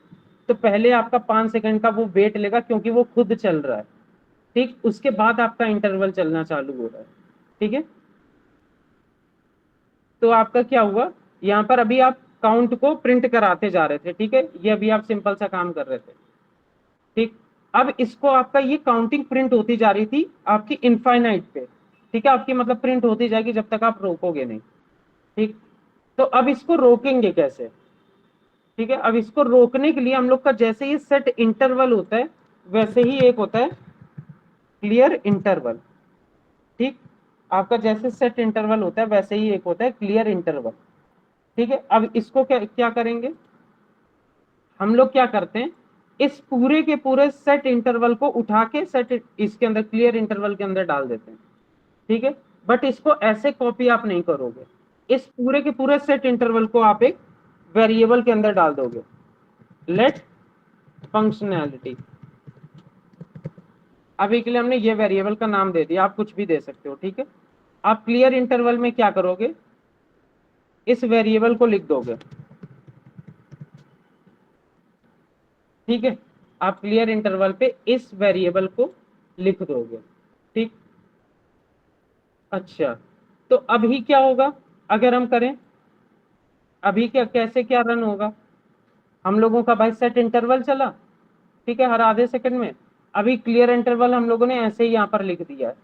तो पहले आपका 5 सेकंड का वो वेट लेगा क्योंकि वो खुद चल रहा है। ठीक, उसके बाद आपका इंटरवल चलना चालू हो रहा है। ठीक है, तो आपका क्या हुआ, यहाँ पर अभी आप काउंट को प्रिंट कराते जा रहे थे। ठीक है, ये अभी आप सिंपल सा काम कर रहे थे। ठीक, अब इसको आपका ये काउंटिंग प्रिंट होती जा रही थी आपकी इनफाइनाइट पे। ठीक है, आपकी मतलब प्रिंट होती जाएगी जब तक आप रोकोगे नहीं। ठीक, तो अब इसको रोकेंगे कैसे? ठीक है, अब इसको रोकने के लिए हम लोग का जैसे ये सेट इंटरवल होता है वैसे ही एक होता है क्लियर इंटरवल। ठीक, आपका जैसे सेट इंटरवल होता है वैसे ही एक होता है क्लियर इंटरवल। ठीक है, अब इसको क्या क्या करेंगे, हम लोग क्या करते हैं, इस पूरे के पूरे सेट इंटरवल को उठा के सेट इसके अंदर क्लियर इंटरवल के अंदर डाल देते हैं। ठीक है, बट इसको ऐसे कॉपी आप नहीं करोगे, इस पूरे के पूरे सेट इंटरवल को आप एक वेरिएबल के अंदर डाल दोगे, लेट फंक्शनैलिटी। अभी के लिए हमने ये वेरिएबल का नाम दे दिया, आप कुछ भी दे सकते हो। ठीक है, आप क्लियर इंटरवल में क्या करोगे, इस वेरिएबल को लिख दोगे। ठीक है, आप क्लियर इंटरवल पे इस वेरिएबल को लिख दोगे। ठीक, अच्छा, तो अभी क्या होगा अगर हम करें, अभी क्या कैसे क्या रन होगा, हम लोगों का भाई सेट इंटरवल चला, ठीक है, हर आधे सेकंड में, अभी क्लियर इंटरवल हम लोगों ने ऐसे ही यहाँ पर लिख दिया है।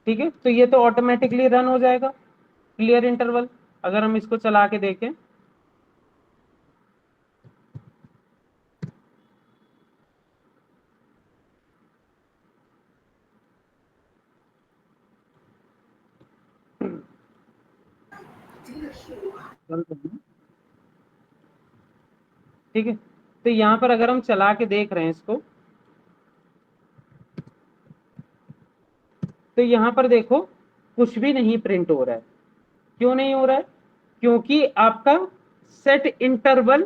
ठीक है, तो ये तो ऑटोमेटिकली रन हो जाएगा क्लियर इंटरवल। अगर हम इसको चला के देखें, ठीक है, तो यहाँ पर अगर हम चला के देख रहे हैं इसको, तो यहाँ पर देखो कुछ भी नहीं प्रिंट हो रहा है। क्यों नहीं हो रहा है? क्योंकि आपका सेट इंटरवल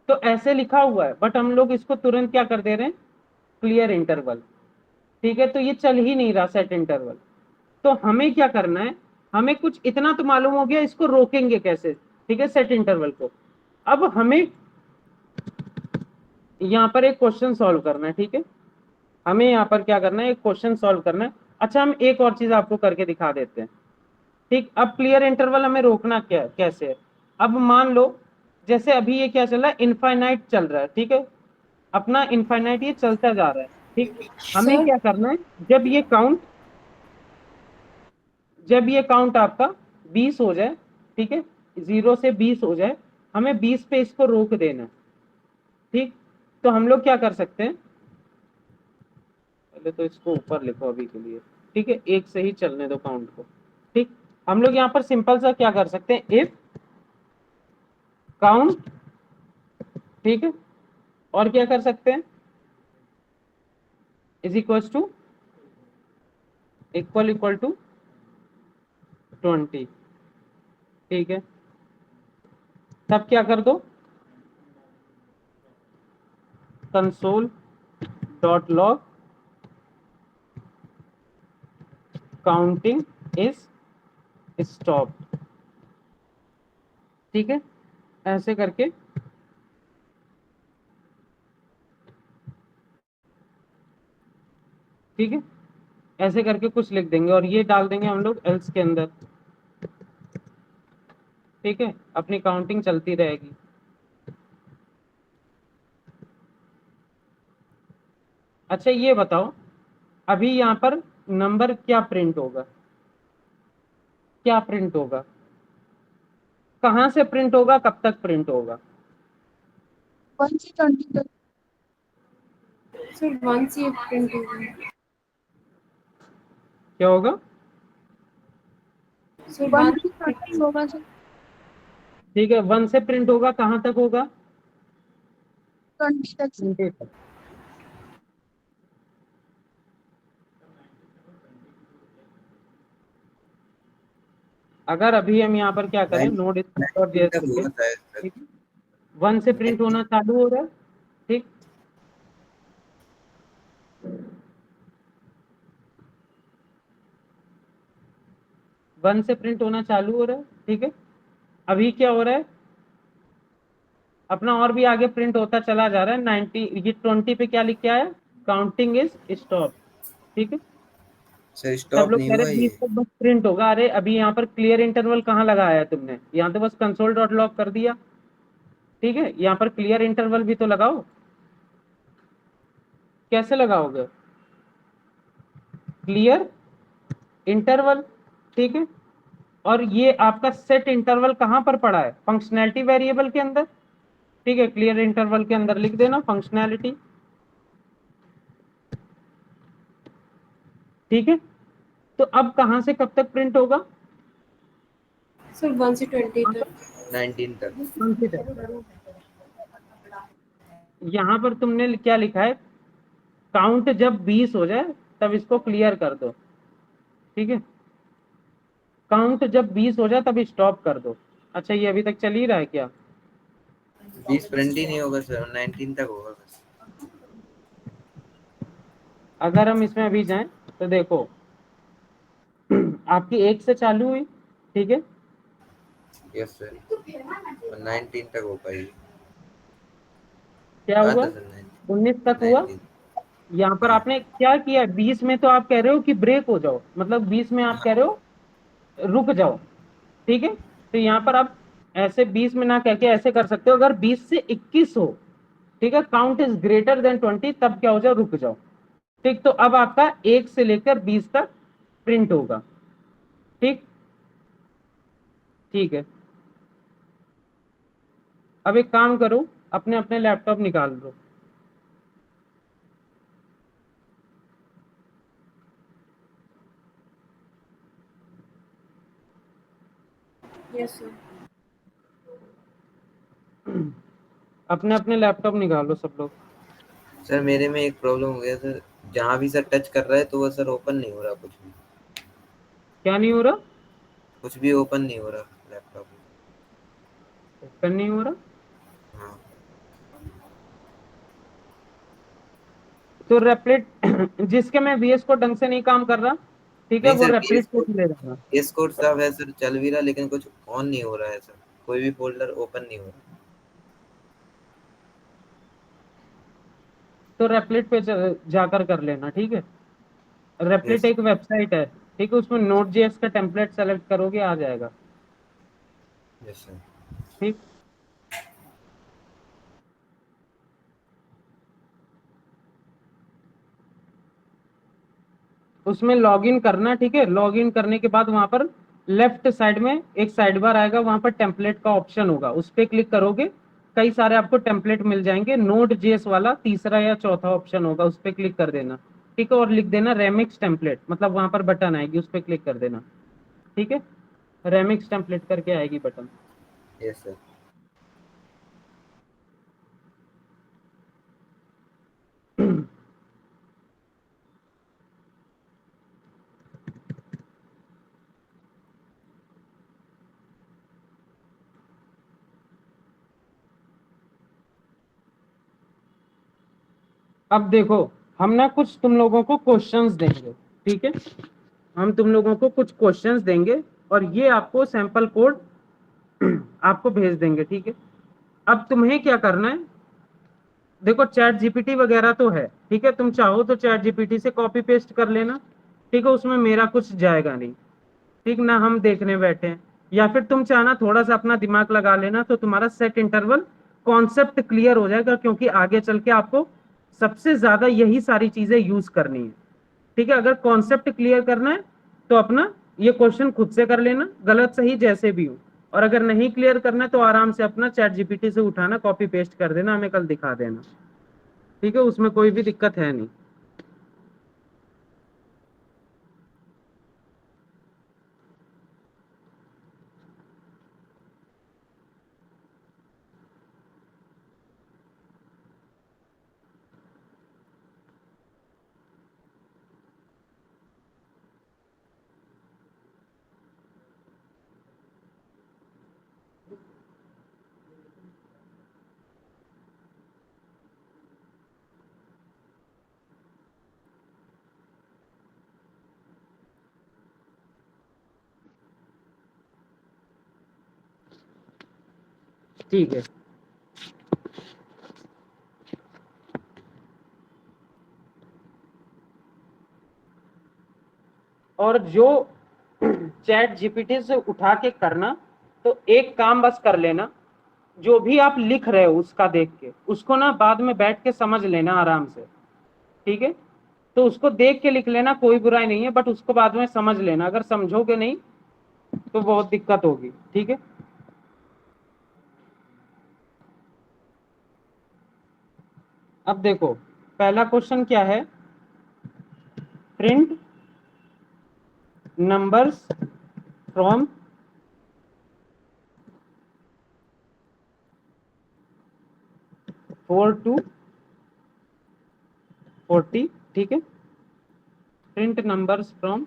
तो ऐसे लिखा हुआ है, बट हम लोग इसको तुरंत क्या कर दे रहे हैं, क्लियर इंटरवल। ठीक है, तो ये चल ही नहीं रहा सेट इंटरवल। तो हमें क्या करना है, हमें कुछ इतना तो मालूम हो गया, इसको रोकेंगे कैसे। ठीक है, सेट इंटरवल को, अब हमें यहाँ पर एक क्वेश्चन सॉल्व करना है। ठीक है, हमें यहाँ पर क्या करना है, एक क्वेश्चन सॉल्व करना है। अच्छा, हम एक और चीज आपको करके दिखा देते हैं। ठीक, अब क्लियर इंटरवल हमें रोकना क्या कैसे है, अब मान लो जैसे अभी ये क्या चल रहा है, इनफाइनाइट चल रहा है। ठीक है, अपना इनफाइनाइट ये चलता जा रहा है। ठीक, हमें सर क्या करना है, जब ये काउंट आपका 20 हो जाए, ठीक है, 0 से 20 हो जाए, हमें 20 पे इसको रोक देना है। ठीक, तो हम लोग क्या कर सकते हैं, पहले तो इसको ऊपर लिखो अभी के लिए। ठीक है, एक से ही चलने दो काउंट को। ठीक, हम लोग यहाँ पर सिंपल सा क्या कर सकते हैं, इफ काउंट, ठीक है, और क्या कर सकते हैं, इज इक्वल टू 20। ठीक है, तब क्या कर दो, console dot log counting is stop. ठीक है, ऐसे करके ठीक है, ऐसे करके कुछ लिख देंगे और ये डाल देंगे हम लोग एल्स के अंदर। ठीक है, अपनी काउंटिंग चलती रहेगी। अच्छा ये बताओ, अभी यहाँ पर नंबर क्या प्रिंट होगा, क्या प्रिंट होगा, कहाँ से प्रिंट होगा, कब तक प्रिंट होगा? 1 से 20 तक। सर 1 से प्रिंट होगा। क्या होगा? सर 1 1 से 20 होगा सर। ठीक है, 1 से प्रिंट होगा, कहाँ तक होगा? 20 तक सर। 20 तक। अगर अभी हम यहाँ पर क्या करें, नोड और 19 तक होगा शायद सर। ठीक है, 1 से प्रिंट होना चालू हो रहा है। ठीक, वन से प्रिंट होना चालू हो रहा है। ठीक है, अभी क्या हो रहा है, अपना और भी आगे प्रिंट होता चला जा रहा है। 90 ये 20 पे क्या लिख के आया, काउंटिंग इज स्टॉप। ठीक है, सर सब स्टॉप लोग नहीं कह रहे हुआ 20 ये। तक बस प्रिंट होगा। अरे अभी यहाँ पर क्लियर इंटरवल कहाँ लगाया है तुमने, यहाँ तो बस कंसोल डॉट लॉग कर दिया। ठीक है, यहाँ पर क्लियर इंटरवल भी तो लगाओ। कैसे लगाओगे, क्लियर इंटरवल। ठीक है, और ये आपका सेट इंटरवल कहां पर पड़ा है, फंक्शनैलिटी वेरिएबल के अंदर। ठीक है, क्लियर इंटरवल के अंदर लिख देना फंक्शनैलिटी। ठीक है, तो अब कहां से कब तक प्रिंट होगा? सर 1 से 20 तक। 19 तक। यहां पर तुमने क्या लिखा है, काउंट जब 20 हो जाए तब इसको क्लियर कर दो। ठीक है, काउंट जब 20 हो जाए तब स्टॉप कर दो। अच्छा ये अभी तक चल ही रहा है क्या? 20 प्रिंट ही नहीं होगा सर, 19 तक होगा बस। अगर हम इसमें अभी जाएं तो देखो, आपकी 1 से चालू हुई। ठीक है, यस सर, 19 तक हो पाएगी। क्या कहा हुआ, था सर 19 तक हुआ। 19। यहाँ पर हाँ आपने क्या किया, 20 में तो आप कह रहे हो कि ब्रेक हो जाओ, मतलब 20 में आप कह रहे हो रुक जाओ। ठीक है, तो यहाँ पर आप ऐसे 20 में ना कह के ऐसे कर सकते हो, अगर 20 से 21 हो, ठीक है, काउंट इज ग्रेटर देन 20, तब क्या हो जाओ, रुक जाओ। ठीक, तो अब आपका 1 से लेकर 20 तक प्रिंट होगा। ठीक, ठीक है, अब एक काम करो, अपने अपने लैपटॉप निकाल लो। Yes sir. अपने अपने लैपटॉप निकालो सब लोग। सर मेरे में एक प्रॉब्लम हो गया सर, जहाँ भी सर टच कर रहा है तो वो सर ओपन नहीं हो रहा कुछ भी। क्या नहीं हो रहा, कुछ भी ओपन नहीं हो रहा लैपटॉप में। ओपन नहीं हो रहा? हाँ तो रेप्लिट जिसके में वीएस को ढंग से नहीं काम कर रहा, ठीक है, नहीं वो सर, रेप्लिट को ले जाना। PS कोड सब है सर, चल भी रहा लेकिन कुछ ऑन नहीं हो रहा है सर, कोई भी फोल्डर ओपन नहीं हो रहा। तो रेप्लिट पे जाकर कर लेना। ठीक है, रेप्लिट यस एक वेबसाइट है। ठीक है, उसमें नोट जेएस का टेम्पलेट सेलेक्ट करोगे, आ जाएगा। Yes sir. ठीक, उसमें लॉगिन करना। ठीक है, लॉगिन करने के बाद वहां पर लेफ्ट साइड में एक साइड बार आएगा, वहां पर टेम्पलेट का ऑप्शन होगा, उस पर क्लिक करोगे, कई सारे आपको टेम्पलेट मिल जाएंगे। नोट जेएस वाला तीसरा या चौथा ऑप्शन होगा, उस पर क्लिक कर देना। ठीक है, और लिख देना रेमिक्स टेम्पलेट, मतलब वहां पर बटन आएगी, उस पर क्लिक कर देना। ठीक है, रेमिक्स टेम्पलेट करके आएगी बटन। Yes sir. अब देखो, हम ना कुछ तुम लोगों को क्वेश्चंस देंगे, ठीक है, हम तुम लोगों को कुछ क्वेश्चंस देंगे और ये आपको सैंपल कोड आपको भेज देंगे, ठीक है। अब तुम्हें क्या करना है, देखो चैट जीपीटी वगैरह तो है, ठीक है, तुम चाहो तो चैट जीपीटी से कॉपी पेस्ट कर लेना, ठीक है, उसमें मेरा कुछ जाएगा नहीं, ठीक ना, हम देखने बैठे हैं। या फिर तुम चाहना थोड़ा सा अपना दिमाग लगा लेना, तो तुम्हारा सेट इंटरवल कॉन्सेप्ट क्लियर हो जाएगा, क्योंकि आगे चल के आपको सबसे ज्यादा यही सारी चीजें यूज करनी है, ठीक है। अगर कॉन्सेप्ट क्लियर करना है तो अपना ये क्वेश्चन खुद से कर लेना, गलत सही जैसे भी हो, और अगर नहीं क्लियर करना है तो आराम से अपना चैट जीपीटी से उठाना, कॉपी पेस्ट कर देना, हमें कल दिखा देना, ठीक है, उसमें कोई भी दिक्कत है नहीं। ठीक है, और जो चैट जीपीटी से उठा के करना, तो एक काम बस कर लेना, जो भी आप लिख रहे हो उसका देख के उसको ना बाद में बैठ के समझ लेना आराम से, ठीक है। तो उसको देख के लिख लेना, कोई बुराई नहीं है, बट उसको बाद में समझ लेना, अगर समझोगे नहीं तो बहुत दिक्कत होगी, ठीक है। अब देखो, पहला क्वेश्चन क्या है, प्रिंट नंबर्स फ्रॉम 4 to 40, ठीक है, प्रिंट नंबर्स फ्रॉम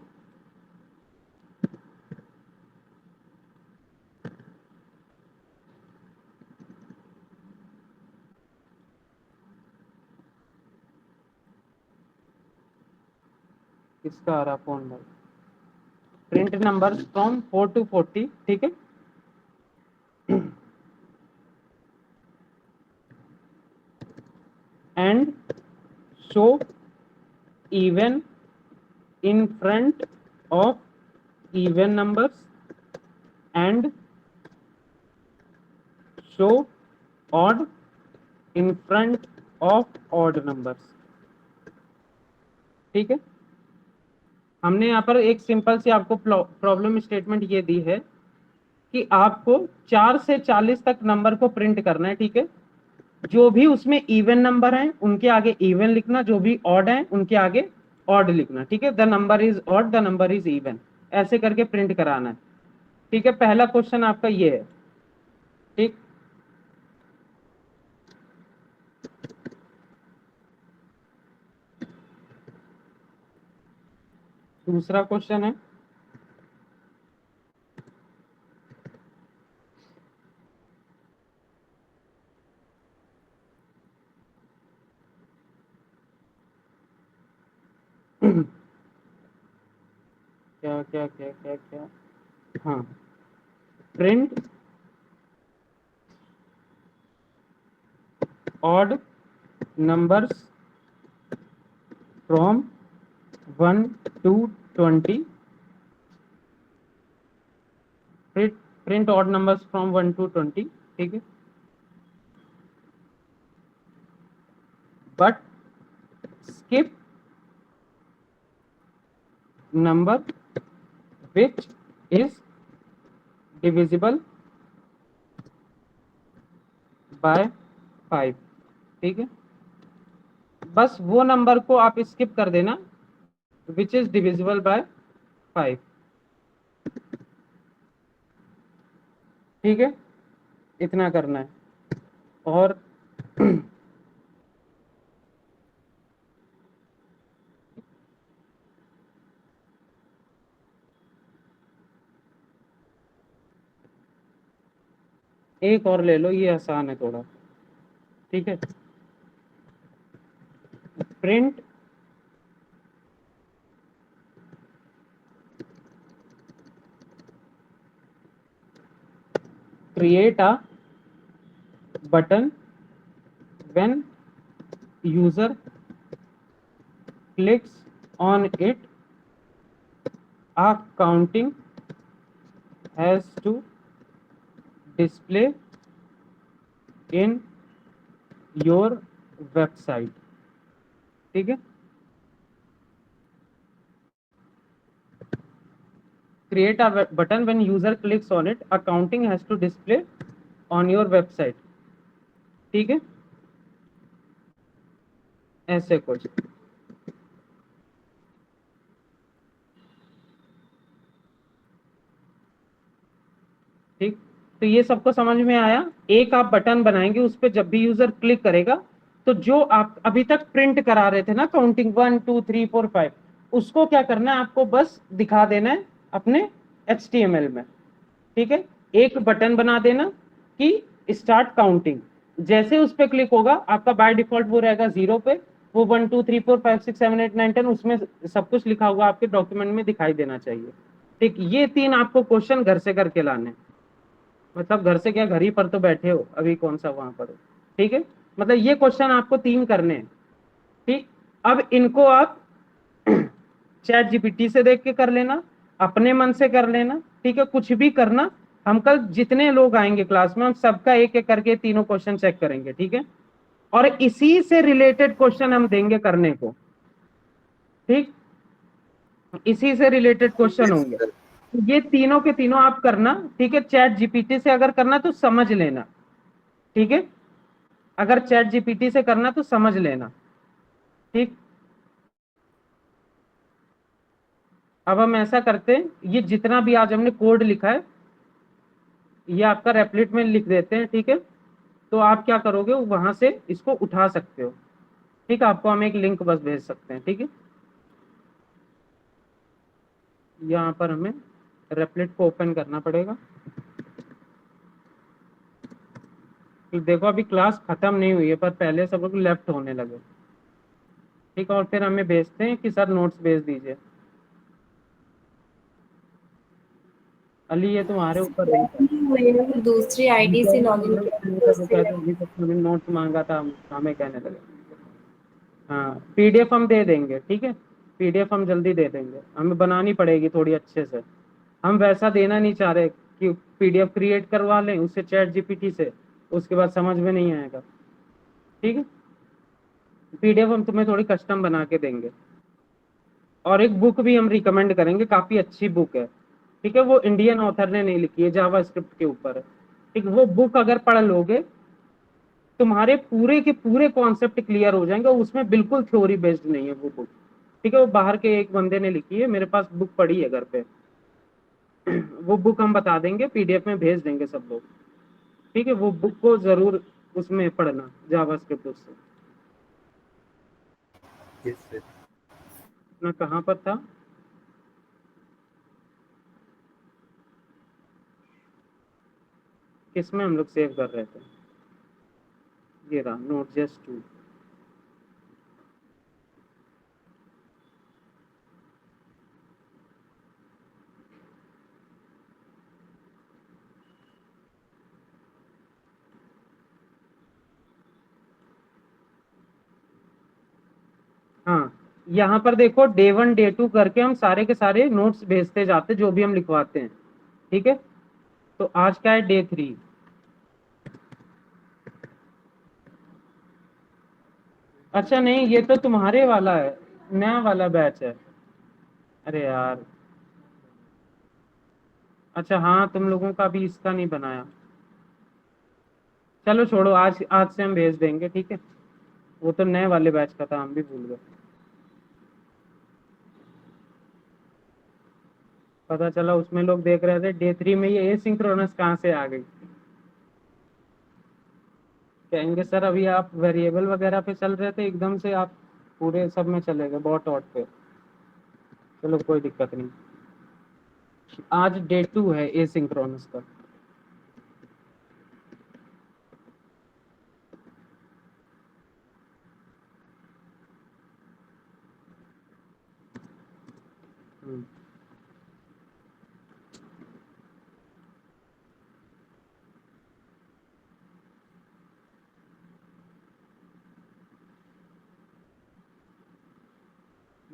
किसका आ रहा फोन भाई, प्रिंट नंबर्स फ्रॉम 4 to 40, ठीक है, and show even in front of even numbers and show odd in front of odd numbers, ठीक है। हमने यहाँ पर एक सिंपल सी आपको प्रॉब्लम स्टेटमेंट ये दी है कि आपको 4 से 40 तक नंबर को प्रिंट करना है, ठीक है, जो भी उसमें इवन नंबर हैं उनके आगे इवन लिखना, जो भी ऑड हैं उनके आगे ऑड लिखना, ठीक है, the number is odd, the number is even, ऐसे करके प्रिंट कराना है, ठीक है। पहला क्वेश्चन आपका ये है, ठीक। दूसरा क्वेश्चन है, क्या क्या क्या क्या क्या, हाँ, print odd numbers from 1 to 20, print odd numbers from 1 to 20, ठीक है, but skip number which is divisible by 5, ठीक है, बस वो नंबर को आप स्किप कर देना विच इज डिविजिबल बाय 5, ठीक है, इतना करना है। और एक और ले लो, ये आसान है थोड़ा, ठीक है, print create a button when user clicks on it, a counting has to display in your website. ठीक है, create a button when user clicks on it, a counting has to display on your website. ठीक है, ऐसे कुछ। ठीक, तो ये सबको समझ में आया। एक आप बटन बनाएंगे, उस पर जब भी यूजर क्लिक करेगा तो जो आप अभी तक प्रिंट करा रहे थे ना, काउंटिंग 1 2 3 4 5, उसको क्या करना है, आपको बस दिखा देना है अपने HTML में। ठीक है, एक बटन बना देना कि स्टार्ट काउंटिंग। जैसे उस पर क्लिक होगा, आपका बाय डिफॉल्ट वो रहेगा 0 पे, वो 1 2 3 4 5 6 7 8 9 10 उसमें सब कुछ लिखा हुआ आपके डॉक्यूमेंट में दिखाई देना चाहिए। ठीक, ये 3 आपको क्वेश्चन घर से करके लाने, मतलब घर से क्या, घर ही पर तो बैठे हो अभी, कौन सा वहां पर हो। ठीक है, मतलब ये क्वेश्चन आपको 3 करने हैं। ठीक, अब इनको आप चैट जीपीटी से देख के कर लेना, अपने मन से कर लेना। ठीक है, कुछ भी करना, हम कल जितने लोग आएंगे क्लास में, हम सबका एक एक करके तीनों क्वेश्चन चेक करेंगे। ठीक है, और इसी से रिलेटेड क्वेश्चन हम देंगे करने को। ठीक, इसी से रिलेटेड क्वेश्चन होंगे, ये तीनों के तीनों आप करना। ठीक है, चैट जीपीटी से अगर करना तो समझ लेना। ठीक है, अगर चैट जीपीटी से करना तो समझ लेना। ठीक, अब हम ऐसा करते हैं, ये जितना भी आज हमने कोड लिखा है ये आपका रेपलेट में लिख देते हैं। ठीक है, तो आप क्या करोगे, वहां से इसको उठा सकते हो। ठीक है, आपको हम एक लिंक बस भेज सकते हैं। ठीक है, यहाँ पर हमें रेपलेट को ओपन करना पड़ेगा। देखो अभी क्लास खत्म नहीं हुई है, पर पहले सब लोग लेफ्ट होने लगे। ठीक है, और फिर हमें भेजते हैं कि सर नोट्स भेज दीजिए। अली ये तुम्हारे ऊपर दूसरी आईडी से लॉगिन किया तो उससे नोट्स मांगा था, हमें कहने लगे। हाँ, पीडीएफ हम दे देंगे। ठीक है, पीडीएफ हम जल्दी दे देंगे, हमें बनानी पड़ेगी थोड़ी अच्छे से। हम वैसा देना नहीं चाह रहे कि पीडीएफ क्रिएट करवा लें उससे चैट जीपीटी से, उसके बाद समझ में नहीं आएगा। ठीक है, पीडीएफ हम तुम्हें थोड़ी कस्टम बना के देंगे, और एक बुक भी हम रिकमेंड करेंगे, काफी अच्छी बुक है। ठीक है, वो इंडियन ऑथर ने नहीं लिखी है, जावा स्क्रिप्ट के ऊपर है। ठीक, वो बुक अगर पढ़ लोगे तुम्हारे पूरे के पूरे कॉन्सेप्ट क्लियर हो जाएंगे, और उसमें बिल्कुल थ्योरी बेस्ड नहीं है वो बुक। ठीक है, वो बाहर के एक बंदे ने लिखी है, मेरे पास बुक पड़ी है घर पे। वो बुक हम बता देंगे, पीडीएफ में भेज देंगे सब लोग। ठीक है, वो बुक को जरूर उसमें पढ़ना, जावा स्क्रिप्ट उससे। ना कहाँ पर था, किसमें हम लोग सेव कर रहे थे, ये रहा नोट जस्ट 2। हाँ, यहाँ पर देखो डे 1 डे 2 करके हम सारे के सारे नोट्स भेजते जाते, जो भी हम लिखवाते हैं। ठीक है, तो आज का है डे 3। अच्छा नहीं, ये तो तुम्हारे वाला है, नया वाला बैच है। अरे यार, अच्छा हाँ, तुम लोगों का भी इसका नहीं बनाया। चलो छोड़ो, आज आज से हम भेज देंगे। ठीक है, वो तो नए वाले बैच का था, हम भी भूल गए। पता चला उसमें लोग देख रहे थे डे 3 में ये एसिंक्रोनस कहाँ से आ गई। कहेंगे सर अभी आप वेरिएबल वगैरह पे चल रहे थे, एकदम से आप पूरे सब में चले गए, बॉट ऑट पे। चलो कोई दिक्कत नहीं, आज डे 2 है एसिंक्रोनस का।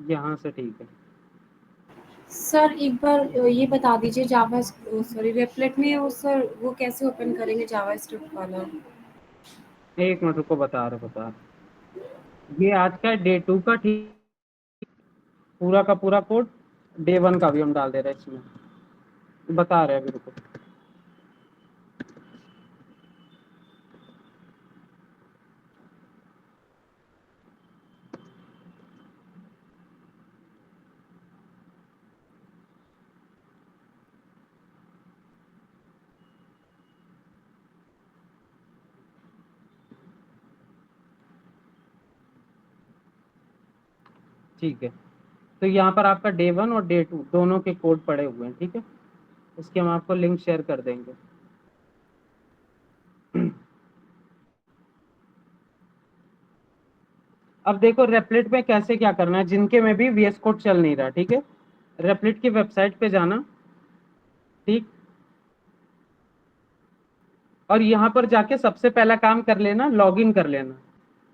यहाँ से ठीक है। सर एक बार ये बता दीजिए जावा सॉरी वेबलेट में वो सर वो कैसे ओपन करेंगे जावा स्क्रिप्ट वाला? एक मिनट रुको, बता रहे। ये आज का डे 2 का, ठीक, पूरा का पूरा कोड। डे 1 का भी हम डाल दे रहे हैं इसमें, बता रहे हैं अभी, रुको। ठीक है, तो यहाँ पर आपका डे 1 और डे 2 दोनों के कोड पड़े हुए हैं, ठीक है। इसके हम आपको लिंक शेयर कर देंगे। अब देखो रेपलेट में कैसे क्या करना है, जिनके में भी VS कोड चल नहीं रहा, ठीक है। रेपलेट की वेबसाइट पे जाना, ठीक, और यहाँ पर जाके सबसे पहला काम कर लेना, लॉगिन कर लेना,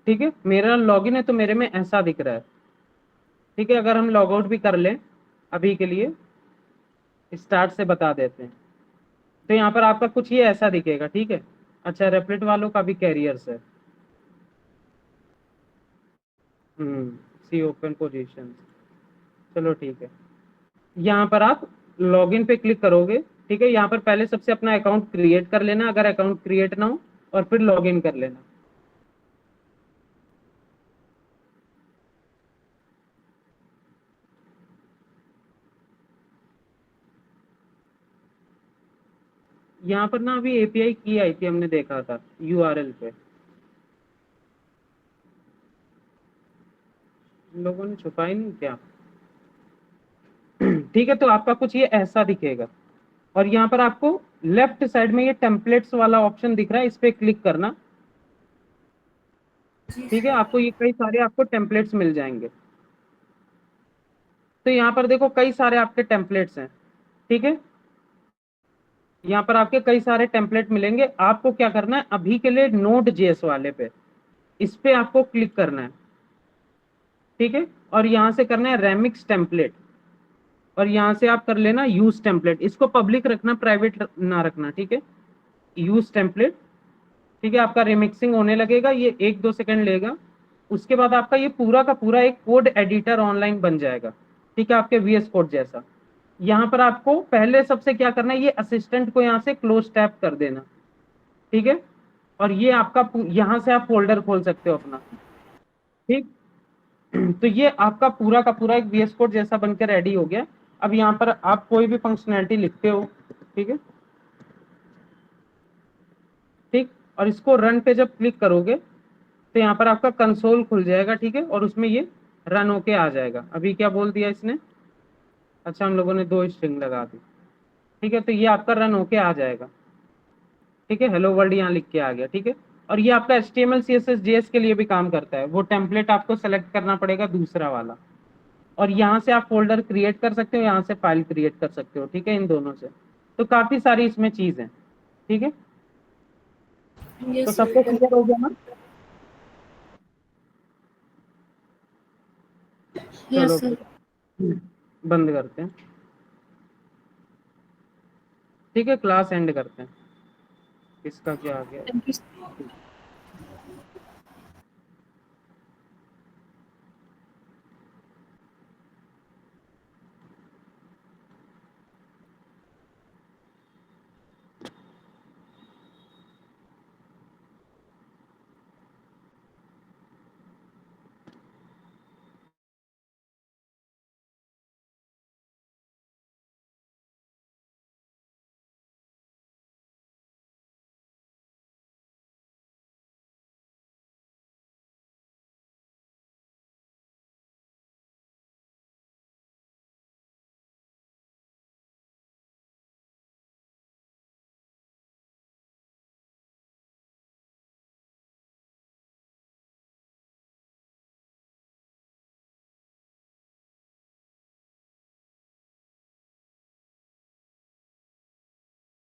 ठीक है। मेरा लॉगिन है तो मेरे में ऐसा दिख रहा है, ठीक है। अगर हम लॉग आउट भी कर लें अभी के लिए, स्टार्ट से बता देते हैं, तो यहाँ पर आपका कुछ ये ऐसा दिखेगा, ठीक है। अच्छा, रेपलेट वालों का भी कैरियर्स है। सी ओपन पोजीशन, चलो ठीक है। यहाँ पर आप लॉगिन पे क्लिक करोगे, ठीक है। यहाँ पर पहले सबसे अपना अकाउंट क्रिएट कर लेना, अगर अकाउंट क्रिएट ना हो, और फिर लॉगिन कर लेना। यहाँ पर ना अभी एपीआई की आई थी, हमने देखा था URL पे, इन लोगों ने छुपाई नहीं क्या? ठीक है, तो आपका कुछ ये ऐसा दिखेगा, और यहाँ पर आपको लेफ्ट साइड में ये टेम्पलेट्स वाला ऑप्शन दिख रहा है, इस पे क्लिक करना, जी ठीक है। सर। आपको ये कई सारे आपको टेम्पलेट्स मिल जाएंगे। तो यहाँ पर देखो कई सारे आपके टेम्पलेट्स हैं, ठीक है। यहाँ पर आपके कई सारे टेम्पलेट मिलेंगे। आपको क्या करना है, अभी के लिए नोड जेएस वाले पे, इस पे आपको क्लिक करना है, ठीक है। और यहाँ से करना है रेमिक्स टेम्पलेट, और यहाँ से आप कर लेना यूज टेम्पलेट। इसको पब्लिक रखना, प्राइवेट ना रखना, ठीक है। यूज टेम्पलेट, ठीक है। आपका रिमिक्सिंग होने लगेगा, ये 1-2 सेकंड लेगा। उसके बाद आपका ये पूरा का पूरा एक कोड एडिटर ऑनलाइन बन जाएगा, ठीक है, आपके VS कोड जैसा। यहाँ पर आपको पहले सबसे क्या करना है, ये असिस्टेंट को यहाँ से क्लोज टैप कर देना, ठीक है। और ये आपका यहाँ से आप फोल्डर खोल सकते हो अपना, ठीक। तो ये आपका पूरा का पूरा एक VS कोड जैसा बनकर रेडी हो गया। अब यहाँ पर आप कोई भी फंक्शनैलिटी लिखते हो, ठीक है, ठीक। और इसको रन पे जब क्लिक करोगे तो यहाँ पर आपका कंसोल खुल जाएगा, ठीक है, और उसमें ये रन होके आ जाएगा। अभी क्या बोल दिया इसने? अच्छा, हम लोगों ने 2 स्ट्रिंग लगा दी, ठीक है। तो ये आपका रन होके आ जाएगा, ठीक है। हेलो वर्ल्ड यहाँ लिख के आ गया, ठीक है। और ये आपका HTML CSS JS के लिए भी काम करता है। वो टेम्पलेट आपको सेलेक्ट करना पड़ेगा, दूसरा वाला, और यहाँ से आप फोल्डर क्रिएट कर सकते हो, यहाँ से फाइल क्रिएट कर सकते हो, ठीक है, इन दोनों से। तो काफी सारी इसमें चीज है, ठीक है। तो यस सबको सर। क्लियर हो गया ना? चलो यस सर। फिर बंद करते हैं, ठीक है, क्लास एंड करते हैं। इसका क्या आ गया? Thank you.